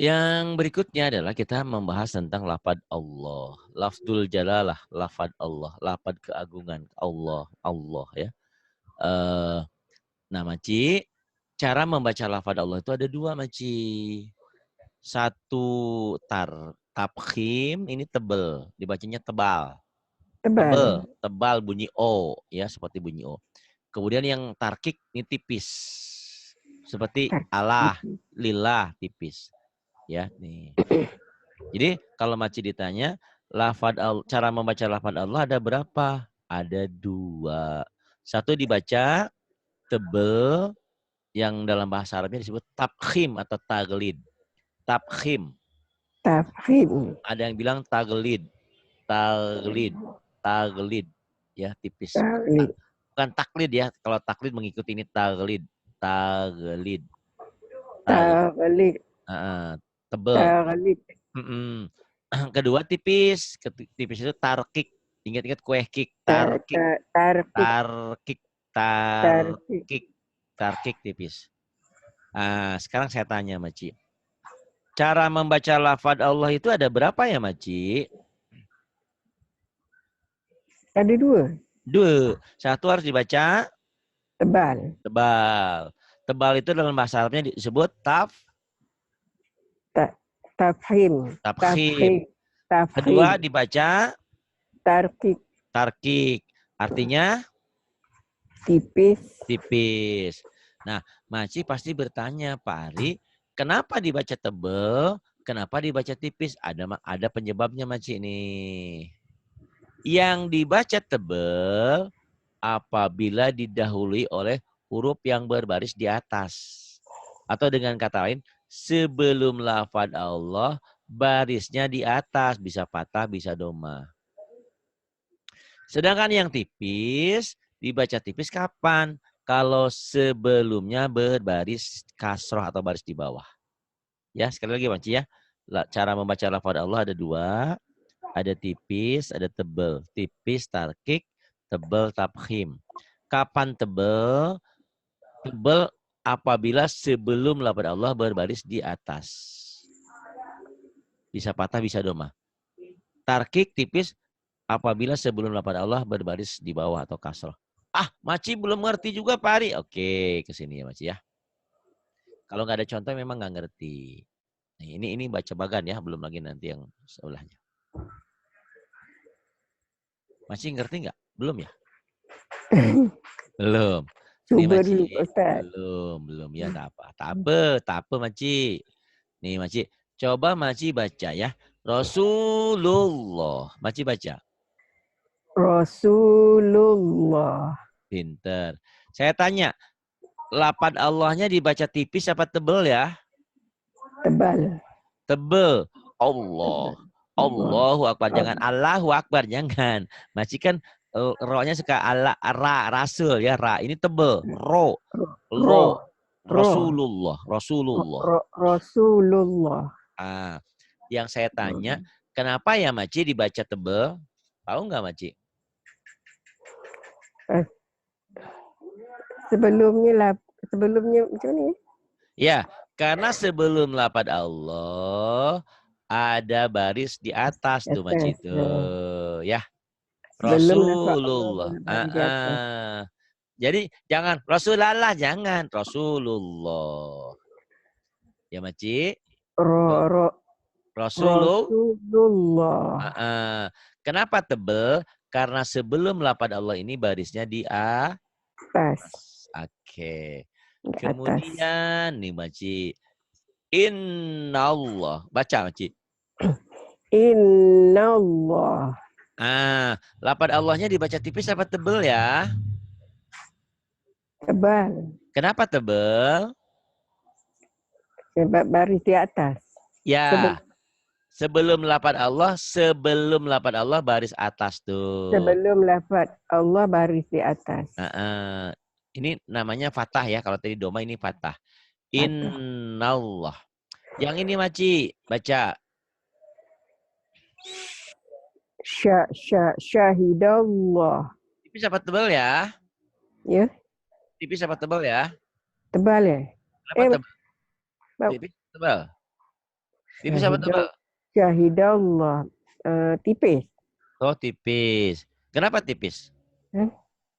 Yang berikutnya adalah kita membahas tentang lafad Allah. Lafdul jalalah, lafad Allah. Lafad keagungan Allah. Allah ya. Nah, Maci, cara membaca lafad Allah itu ada 2, Maci. Satu tabkhim, ini tebel. Dibacanya tebal. Tebal bunyi O. Ya, seperti bunyi O. Kemudian yang tarkik ini tipis. Seperti Allah, lillah, tipis. Ya, nih. Jadi kalau Maci ditanya, cara membaca lafad Allah ada berapa? Ada 2. Satu dibaca tebel, yang dalam bahasa Arabnya disebut tabkhim atau taglid. Tabkhim. Tafhim. Ada yang bilang taglid. Taglid. Taglid. Ya, tipis. Taklid. Bukan taklid ya. Kalau taklid mengikuti ini taglid. Taglid. Taglid. Taklid. Tebel. Taklid. Kedua tipis. Tipis itu tarkik. Ingat-ingat kue kik. Tarkik. Tarkik. Tarkik. Tarkik. Tarkik. Tarkik tipis. Sekarang saya tanya, Maci. Cara membaca lafaz Allah itu ada berapa ya, Maci? Ada dua. Dua. Satu harus dibaca Tebal. tebal. Tebal itu dalam bahasa Arabnya disebut Tafhim. tafkhim. Tafhim. Kedua dibaca Tarkik. tarkik. Artinya Tipis. tipis. Nah, Maci pasti bertanya, Pak Ari, kenapa dibaca tebal? Kenapa dibaca tipis? Ada penyebabnya, Maci nih. Yang dibaca tebal apabila didahului oleh huruf yang berbaris di atas. Atau dengan kata lain, sebelum lafaz Allah, barisnya di atas. Bisa patah, bisa doma. Sedangkan yang tipis, dibaca tipis kapan? Kalau sebelumnya berbaris kasroh atau baris di bawah. Ya, sekali lagi Manci ya. Cara membaca lafaz Allah ada dua. Ada tipis, ada tebel. Tipis, tarkik, tebel, tafkhim. Kapan tebel? Tebel apabila sebelum lafaz Allah berbaris di atas. Bisa patah, bisa doma. Tarkik, tipis, apabila sebelum lafaz Allah berbaris di bawah atau kasroh. Maci belum ngerti juga Pak Ari. Oke, kesini ya Maci ya. Kalau nggak ada contoh memang nggak ngerti. Nah, ini baca bagan ya, belum lagi nanti yang sebelahnya. Masih ngerti nggak? Belum ya? Belum. Nih Cuba Maci, dulu Ustaz. belum ya, tak apa Maci. Nih Maci, coba Maci baca ya. Rasulullah. Maci baca. Rasulullah. Pinter. Saya tanya, lafaz Allahnya dibaca tipis apa tebel ya? Tebal. Tebel. Allah. Allahu Akbar. Jangan Allahu Akbar. Jangan. Masih kan ro-nya suka ala, ra, rasul ya. Ra. Ini tebel. Ro. Ro. Lo. Ro. Rasulullah. Rasulullah. Rasulullah. Yang saya tanya, kenapa ya Maci dibaca tebel? Tahu nggak Maci? Sebelumnya macam ni? Ya, karena sebelum lafaz Allah ada baris di atas tuh Maci itu. Ya. Rasulullah. Jadi jangan Rasulullah, jangan Rasulullah. Ya Maci. Rasulullah. Kenapa tebel? Karena sebelum lafaz Allah ini barisnya di atas. Oke. Kemudian nih Maci. Innallah. Baca Maci. Innallah. Lafaz Allahnya dibaca tipis apa tebel ya? Tebal. Kenapa tebel? Sebab baris di atas. Ya. Sebelum lafaz Allah baris atas tuh. Sebelum lafaz Allah baris di atas. Ini namanya fathah ya. Kalau tadi doma ini fathah. Innallah. Yang ini Maci, baca. Syahidallah. Tipis apa tebal ya? Ya. Tipis apa tebal ya? Tebal ya? Kenapa tebal? Tipis tebal. Tipis apa tebal? Syahidallah. Tipis. Oh, tipis. Kenapa tipis?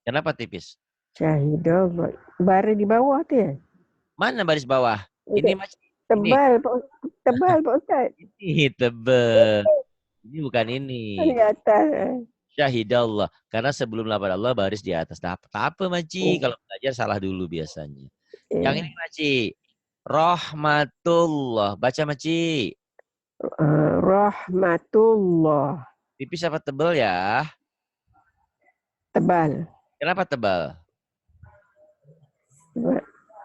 Kenapa tipis? Syahidallah. Baris di bawah tu ya? Mana baris bawah? Ini Maci. Tebal Pak Ustaz. Ini tebal. Ini bukan ini. Di atas. Syahidallah. Karena sebelum lafaz Allah baris di atas. Nah, apa Maci? Kalau belajar salah dulu biasanya. Yang ini Maci. Rahmatullah. Baca Maci. Rahmatullah. Tipis apa tebal ya? Tebal. Kenapa tebal?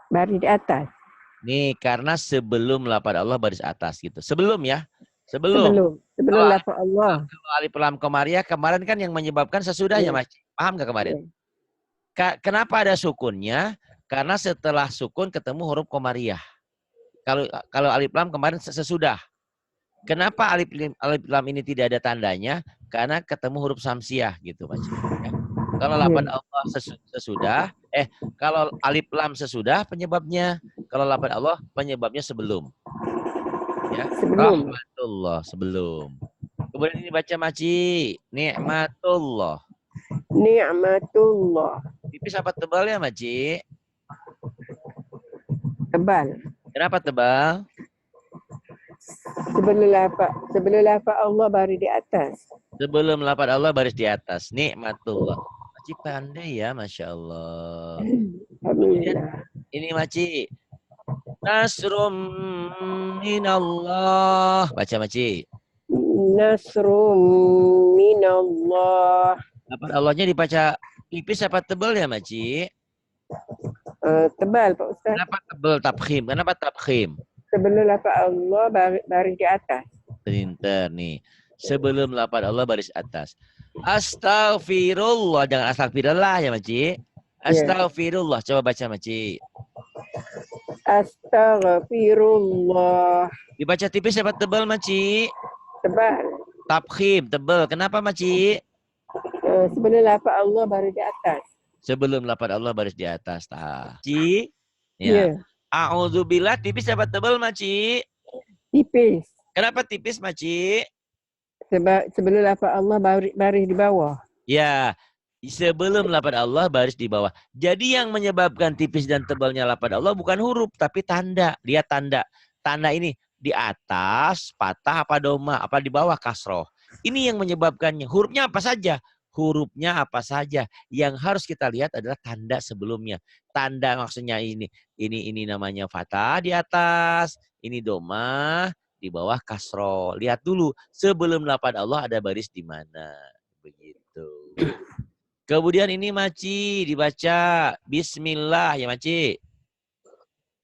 Baris di atas. Nih, karena sebelum lafaz Allah baris atas gitu. Sebelum ya. Sebelum. Sebelum Kalau lafaz Allah. alif lam komariah kemarin kan yang menyebabkan sesudahnya, Ya. Maci. Paham nggak kemarin? Ya. Kenapa ada sukunnya? Karena setelah sukun ketemu huruf komariah. Kalau alif lam kemarin sesudah. Kenapa alif lam ini tidak ada tandanya? Karena ketemu huruf samsiah gitu, Maci. Ya. Kalau Ya. lafaz Allah sesudah, kalau alif lam sesudah penyebabnya, kalau lafaz Allah penyebabnya sebelum. Ya, Sebelum. rahmatullah sebelum. Kemudian ini baca Maci, nikmatullah. Ni'matullah. Tipis apa tebal ya, Maci? Tebal. Kenapa tebal? Sebelum lafaz Allah baru di atas. Sebelum lafaz Allah baris di atas. Nikmatullah. Maci pandai ya, Masya Allah. Kemudian Alhamdulillah. ini Maci. Nasrum minallah. Baca Maci. Nasrum minallah. Lafaz Allahnya dibaca tipis apa tebal ya, Maci? Tebal Pak Ustaz. Kenapa tebal tabkhim? Kenapa tabkhim? Sebelum lafaz Allah baru di atas. Pinter nih. Sebelum lafaz Allah baris atas. Astaghfirullah. Jangan astagfirullah ya, Maci. Astaghfirullah. Coba baca, Maci. Astaghfirullah. Dibaca tipis apa tebal, Maci? Tebal. Tabkhim, tebal. Kenapa, Maci? Sebelum lafaz Allah baru di atas. Sebelum lafaz Allah baris di atas. Maci. Ya. Ya. A'udzubillah tipis apa tebal, Maci? Tipis. Kenapa tipis, Maci? Sebab sebelum lafaz Allah baris di bawah. Ya, sebelum lafaz Allah baris di bawah. Jadi yang menyebabkan tipis dan tebalnya lafaz Allah bukan huruf, tapi tanda. Lihat tanda. Tanda ini di atas, patah apa doma, apa di bawah kasroh. Ini yang menyebabkannya. Hurufnya apa saja? Hurufnya apa saja. Yang harus kita lihat adalah tanda sebelumnya. Tanda maksudnya ini namanya fatah di atas, ini doma, di bawah kasroh. Lihat dulu sebelum lafaz Allah ada baris di mana. Begitu. Kemudian ini Maci dibaca Bismillah ya, Maci.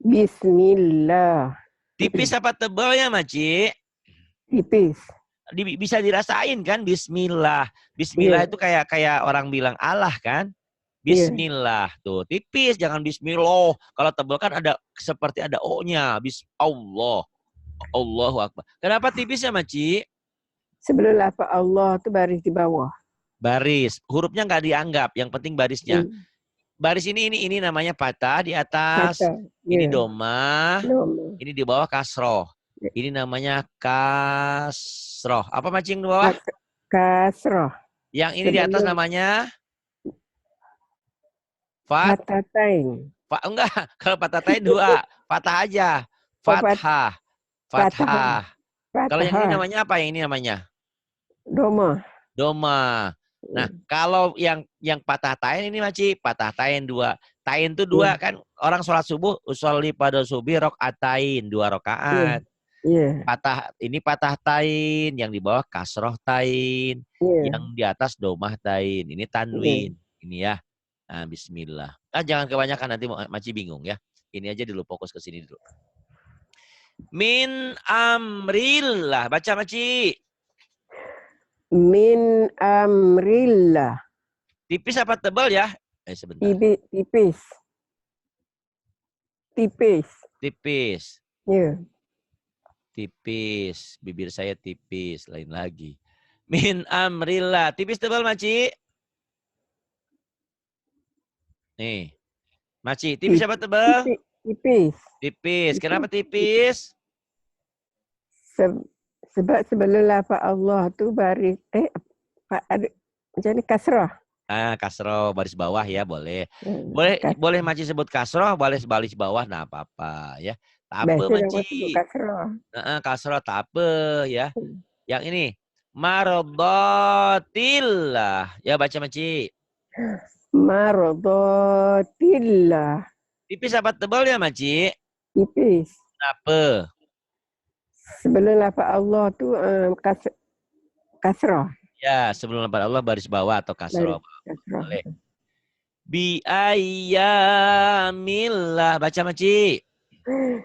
Bismillah. Tipis apa tebal ya, Maci? Tipis. Bisa dirasain kan Bismillah. Bismillah itu kayak orang bilang Allah kan. Bismillah tuh tipis, jangan Bismillah. Kalau tebal kan ada seperti ada O-nya. Allah. Allahu Akbar. Kenapa tipis ya, Maci? Sebelum lafaz Allah itu baris di bawah. Baris. Hurufnya nggak dianggap. Yang penting barisnya. Baris ini namanya patah di atas. Patah. Ini doma. Doma. Ini di bawah kasroh. Ini namanya kasroh. Apa, Maci, yang di bawah? Kasroh. Yang ini di atas namanya Fatatain. Enggak, kalau fatatain dua. Fatah aja. Fathah. Fathah. Kalau yang ini namanya apa? Yang ini namanya? Doma. Doma. Nah, kalau yang patah tain ini, Maci, patah tain dua. Tain itu dua kan, orang sholat subuh usolli pada subuh rokaatain, 2 rakaat. Patah tain, yang di bawah kasroh tain, yang di atas domah tain. Ini tanwin. Ini ya. Nah, bismillah. Jangan kebanyakan nanti Maci bingung ya. Ini aja dulu, fokus ke sini dulu. Min amrillah. Baca, Maci. Min amrillah. Tipis apa tebal ya? Sebentar. Tipis. Tipis. Tipis. Ya. Tipis. Bibir saya tipis. Lain lagi. Min amrillah. Tipis tebal, Maci? Nih. Maci, tipis apa tebal? Tipis. Tipis. Kenapa tipis? Sebab sebelum lafaz Allah tu baris ada macam ni kasrah. Kasroh baris bawah ya, boleh. Boleh Maci sebut kasroh, boleh baris bawah, nah apa-apa ya. Tak apa, Maci. Kasroh tak apa ya. Yang ini marodotillah. Ya, baca, Maci. Marodotillah. Tipis apa tebal ya, Maci? Tipis. Kenapa? Sebelum lafaz Allah tu kasrah. Ya, sebelum lafaz Allah baris bawah atau kasroh. Boleh. Bi ayyamillah. Baca, Maci.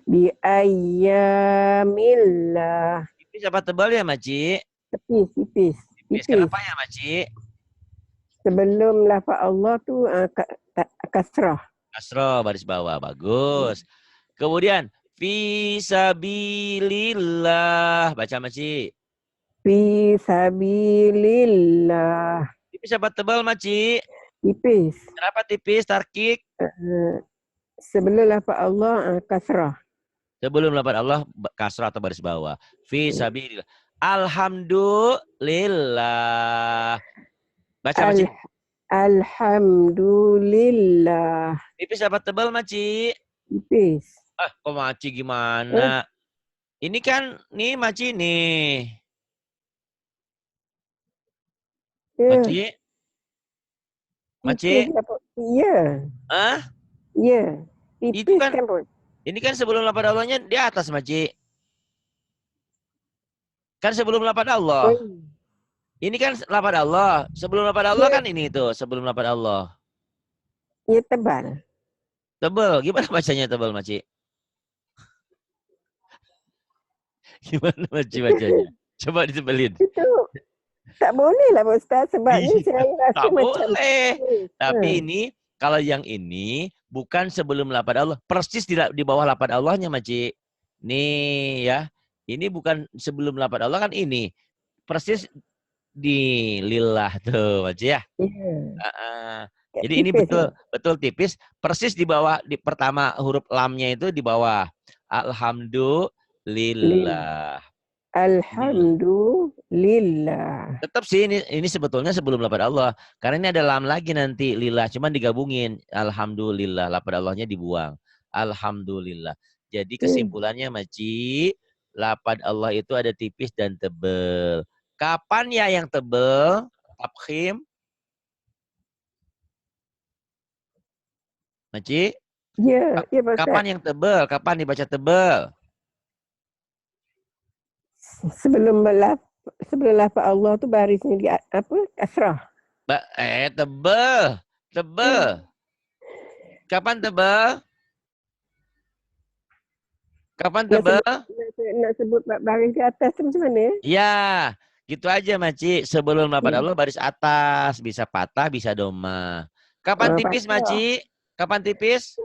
Bi ayyamillah. Tipis Tipis apa tebal ya, Maci? Tipis, tipis, Tipis. tipis. Kenapa ya, Maci? Sebelum lafaz Allah tu kasrah. Kasro baris bawah. Bagus. Kemudian fi sabilillah. Baca, Maci. Fi sabilillah. Tipis apa tebal, Maci? Tipis. Kenapa tipis? Tarkik. Sebelum lafaz Allah kasrah. Sebelum lafaz Allah kasrah atau baris bawah. Fi sabilillah. Alhamdulillah. Baca, Maci. Al Alhamdulillah. Tipis apa tebal, Maci? Tipis. Ah, kok Maci Eh, gimana? Ini kan nih Maci nih. ya, Maci, tipis Maci. lah Pak. Ya, Ah, ya. itu Tipis kan kan Pak. ini kan sebelum lafaz Allahnya di atas, Maci. Kan sebelum lafaz Oh, Allah. Ini kan lafaz Allah. Sebelum lafaz Allah ya, kan ini itu, sebelum lafaz Allah. ya tebal. Tebel. Gimana bacanya tebel, Maci? Gimana Maci bacanya? Coba ditebelin. Itu tak boleh lah Pak Ustaz. Sebab ni Iya, saya rasa tak macam boleh. Tapi Ha. ini kalau yang ini bukan sebelum lafaz Allah, persis di bawah lafaz Allahnya, Maci. Nih ya. Ini bukan sebelum lafaz Allah kan ini. Persis di lillah tuh, Maci ya. Ya, Jadi ini tipis betul lah. betul tipis, persis di bawah di pertama huruf lamnya itu di bawah. Lil. Alhamdulillah. Ini Alhamdulillah. tetap sih ini sebetulnya sebelum lafaz Allah. Karena ini ada lam lagi nanti lillah, cuman digabungin. Alhamdulillah, lafaz Allahnya dibuang. Alhamdulillah. Jadi Ya, kesimpulannya Maci, lafaz Allah itu ada tipis dan tebel. Kapan ya yang tebel? Tafkhim, Maci? ya, ya Pak Ustaz. Kapan yang tebel? Kapan dibaca tebel? Sebelum sebelum lafaz Allah tu barisnya di apa? Kasrah. Tebel. Tebel. Kapan tebel? Kapan Nak tebel? sebut nak sebut baris di atas tu macam mana? Ya, gitu aja Maci. Sebelum lafaz Ya. Allah baris atas. Bisa patah, bisa doma. Kapan tipis Fathah. Maci? Kapan tipis?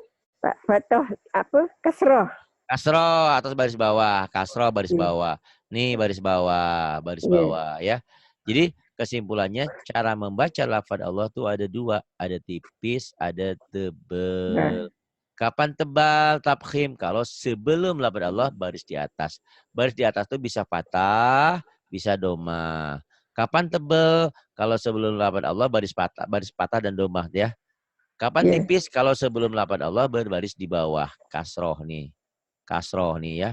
Fathah apa? Kasrah. Kasro atas baris bawah. Kasro baris Ya. bawah. Nih baris bawah. Baris Ya. bawah ya. Jadi kesimpulannya cara membaca lafaz Allah tuh ada dua. Ada tipis, ada Nah, tebel. Kapan tebal tafkhim? Kalau sebelum lafaz Allah baris di atas. Baris di atas tuh bisa patah, bisa doma. Kapan tebel? Kalau sebelum lafaz Allah baris patah dan doma ya. Kapan ya. tipis? Kalau sebelum lafaz Allah berbaris di bawah. Kasroh nih. Kasroh nih ya.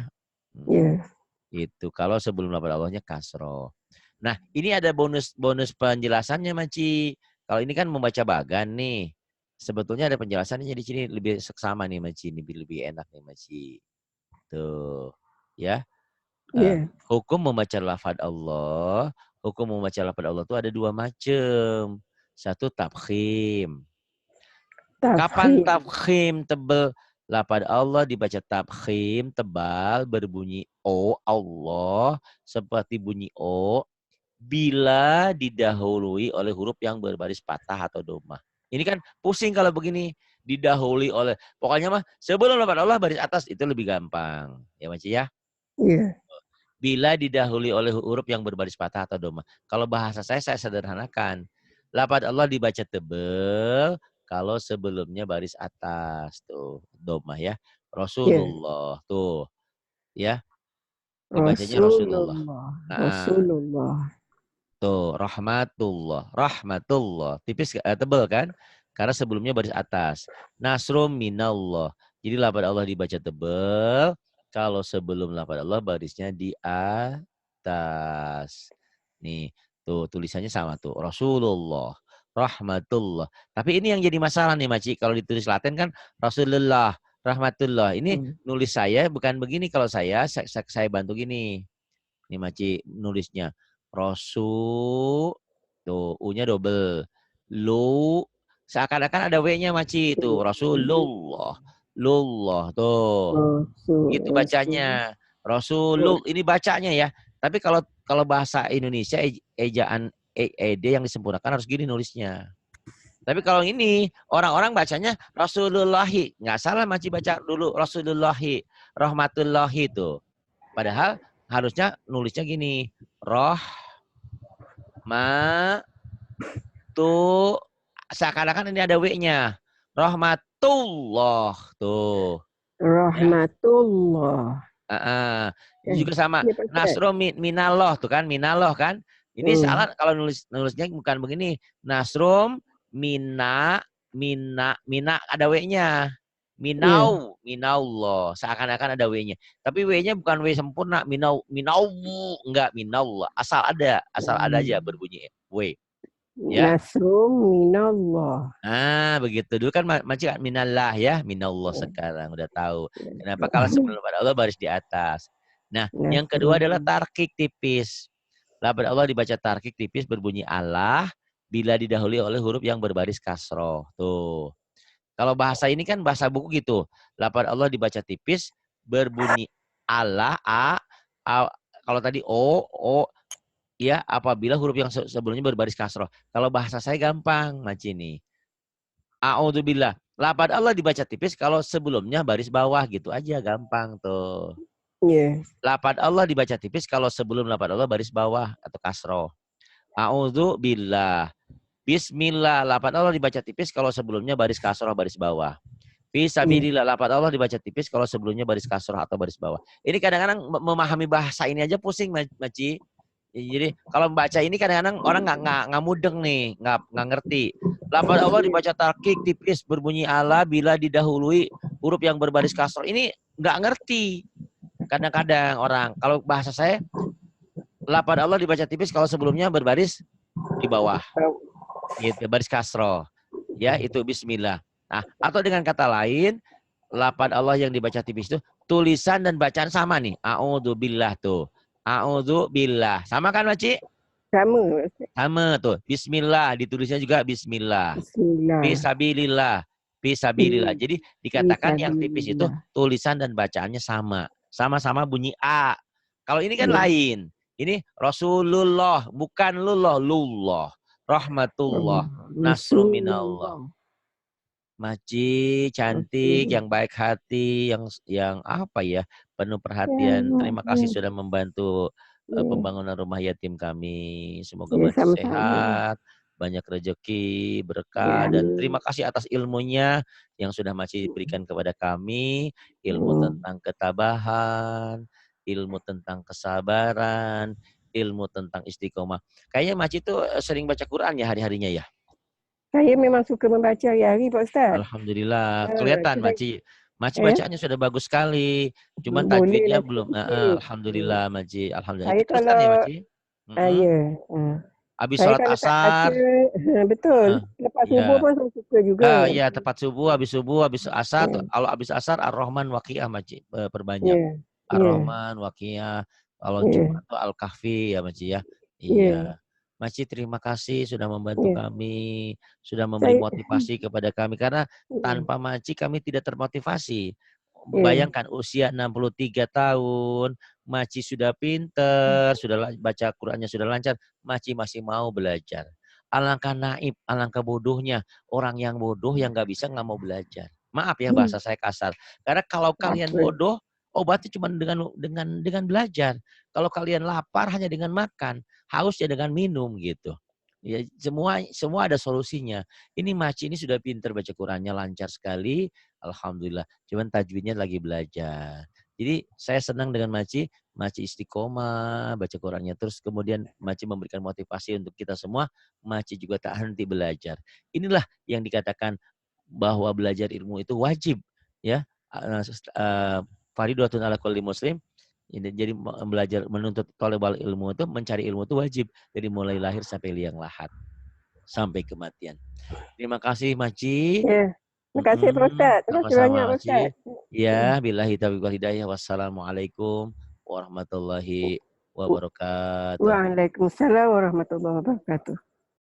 Ya. Itu kalau sebelum lafaz Allahnya kasroh. Nah, ini ada bonus penjelasannya, Maci. Kalau ini kan membaca bagan nih. Sebetulnya ada penjelasannya di sini lebih seksama nih, Maci. Ini lebih enak nih, Maci. Tuh, ya. Ya. Hukum membaca lafaz Allah, hukum membaca lafaz Allah itu ada dua macam. Satu tafkhim. Kapan Tafkhim. tafkhim tebel? Lafaz Allah dibaca tafkhim tebal berbunyi O Allah seperti bunyi O bila didahului oleh huruf yang berbaris patah atau domah. Ini kan pusing kalau begini didahului oleh pokoknya mah sebelum lafaz Allah baris atas itu lebih gampang. Ya Maci ya. Ya. Bila didahului oleh huruf yang berbaris patah atau domah. Kalau bahasa saya sederhanakan. Lafaz Allah dibaca tebel kalau sebelumnya baris atas tuh domah ya. Ya. Rasulullah tuh ya dibacanya Rasulullah. Rasulullah. Nah, Rasulullah. tuh rahmatullah, rahmatullah. Tipis tebel kan? Karena sebelumnya baris atas. Nasrum minallah. Jadi lafaz Allah dibaca tebel kalau sebelum lafaz Allah barisnya di atas. Nih, tuh tulisannya sama tuh. Rasulullah, rahmatullah. Tapi ini yang jadi masalah nih, Maci. Kalau ditulis Latin kan Rasulullah, rahmatullah. Ini Hmm. nulis saya bukan begini kalau saya bantu gini. Nih Maci nulisnya. Rosu, tuh U-nya double. Lu, seakan-akan ada W-nya Maci itu. Rasulullah. Lullah tuh. Gitu Rasul. bacanya. Rasulul ini bacanya ya. Tapi kalau bahasa Indonesia ejaan ED yang disempurnakan harus gini nulisnya. Tapi kalau ini orang-orang bacanya Rasulullahi, nggak salah Maci baca dulu Rasulullahi, rahmatullahi itu. Padahal harusnya nulisnya gini, tuh seakan-akan ini ada W-nya. Rahmatullah tuh. Ya. Rahmatullah. Ini juga sama. Ya, Pak Ustaz. Nasro minallah tuh kan, minallah kan. Ini Hmm. salah kalau nulisnya bukan begini. Nasrum mina ada W-nya. Iya. Minallah. Seakan-akan ada W-nya. Tapi W-nya bukan W sempurna. Enggak, minallah. Asal ada aja berbunyi W. Ya. Nasrum minallah. Begitu. Dulu kan macam minallah ya, minallah Ya. sekarang udah tahu. Kenapa kalau sebelum pada Allah baris di atas. Nah, yang kedua adalah Nasrum. tarkik tipis. Lafaz Allah dibaca tarkik tipis berbunyi Allah bila didahului oleh huruf yang berbaris kasroh. Tuh. Kalau bahasa ini kan bahasa buku gitu. Lafaz Allah dibaca tipis berbunyi Allah kalau tadi o ya apabila huruf yang sebelumnya berbaris kasroh. Kalau bahasa saya gampang, Maci nih. A'udzubillah. Lafaz Allah dibaca tipis kalau sebelumnya baris bawah gitu aja gampang tuh. Iya. Lafaz Allah dibaca tipis kalau sebelum lafaz Allah baris bawah atau kasroh. A'udzubillah. Bismillah. Lafaz Allah dibaca tipis kalau sebelumnya baris kasroh baris bawah. Iya. Fisabilillah. Lafaz Allah dibaca tipis kalau sebelumnya baris kasroh atau baris bawah. Ini kadang-kadang memahami bahasa ini aja pusing, Maci. Jadi kalau membaca ini kadang-kadang orang nggak mudeng nih, nggak ngerti. Lafaz Allah dibaca tarkik tipis berbunyi ala bila didahului huruf yang berbaris kasroh. Ini nggak ngerti. Kadang-kadang orang kalau bahasa saya lafaz Allah dibaca tipis kalau sebelumnya berbaris di bawah, gitu, baris kasroh. Ya itu Bismillah. Nah atau dengan kata lain lafaz Allah yang dibaca tipis itu tulisan dan bacaan sama nih. A'udzubillah tuh. A'udzubillah. Sama kan, Maci? Sama. Sama tuh. Bismillah. Ditulisnya juga Bismillah. Bismillah. Fisabilillah. Fisabilillah. Jadi dikatakan yang tipis itu Fisabilillah. tulisan dan bacaannya sama. Sama-sama bunyi A. Kalau ini kan Iya. lain. Ini Rasulullah. Bukan lullah. Lullah. Rahmatullah. Nasrum minallah. Rasulullah. Maci, cantik, Rasulullah. yang baik hati, yang apa ya, penuh Ya, perhatian. Terima kasih ya, sudah membantu ya, pembangunan rumah yatim kami. Semoga ya, Maci sama-sama. sehat, banyak rezeki, berkah, Ya, dan terima amin. kasih atas ilmunya yang sudah Maci berikan kepada kami. Ilmu Hmm. tentang ketabahan, ilmu tentang kesabaran, ilmu tentang istiqomah. Kayaknya Maci tuh sering baca Quran ya hari-harinya ya. Saya memang suka membaca hari-hari, Pak Ustaz. Alhamdulillah, kelihatan Kita, Maci. Maci eh, bacaannya sudah bagus sekali. Cuman boleh tajwidnya nanti belum. sikit. Alhamdulillah Maci. Alhamdulillah. Saya Itu teruskan ya kalau, Maci. ya, Habis saya sholat kalau tak baca, asar. betul. Uh, Lepas subuh ya. pun saya suka juga. Ya, tepat subuh, habis asar. Ya, Kalau habis asar Ar-Rahman Waqiah Maci. Perbanyak. ya, ya, Ar-Rahman Waqiah. Kalau ya, Jumat tuh Al-Kahfi ya Maci ya. ya, Iya. Maci terima kasih sudah membantu ya. kami, sudah memberi Saya, motivasi kepada kami karena ya, tanpa Maci kami tidak termotivasi. ya, Bayangkan usia 63 tahun, Maci sudah pinter, sudah baca Qurannya sudah lancar, Maci masih mau belajar. Alangkah naib, alangkah bodohnya orang yang bodoh yang nggak bisa nggak mau belajar. Maaf ya bahasa saya kasar. Karena kalau kalian apa? bodoh, obatnya cuma dengan belajar. Kalau kalian lapar hanya dengan makan, haus ya dengan minum gitu. Ya semua ada solusinya. Ini Maci ini sudah pinter baca Qurannya lancar sekali, alhamdulillah. Cuman tajwidnya lagi belajar. Jadi saya senang dengan Maci, Maci istiqomah baca Qurannya terus kemudian Maci memberikan motivasi untuk kita semua, Maci juga tak henti belajar. Inilah yang dikatakan bahwa belajar ilmu itu wajib ya. Faridatun ala kulli muslim. Jadi belajar menuntut thalabul ilmu itu mencari ilmu itu wajib dari mulai lahir sampai liang lahat sampai kematian. Terima kasih Maci. Ya. Terima kasih, Pak Ustaz. Terima kasih banyak, Sama-sama Pak Ustaz. Maci. Ya, billahi taufiq wal hidayah. Wassalamualaikum warahmatullahi wabarakatuh. Waalaikumsalam warahmatullahi wabarakatuh.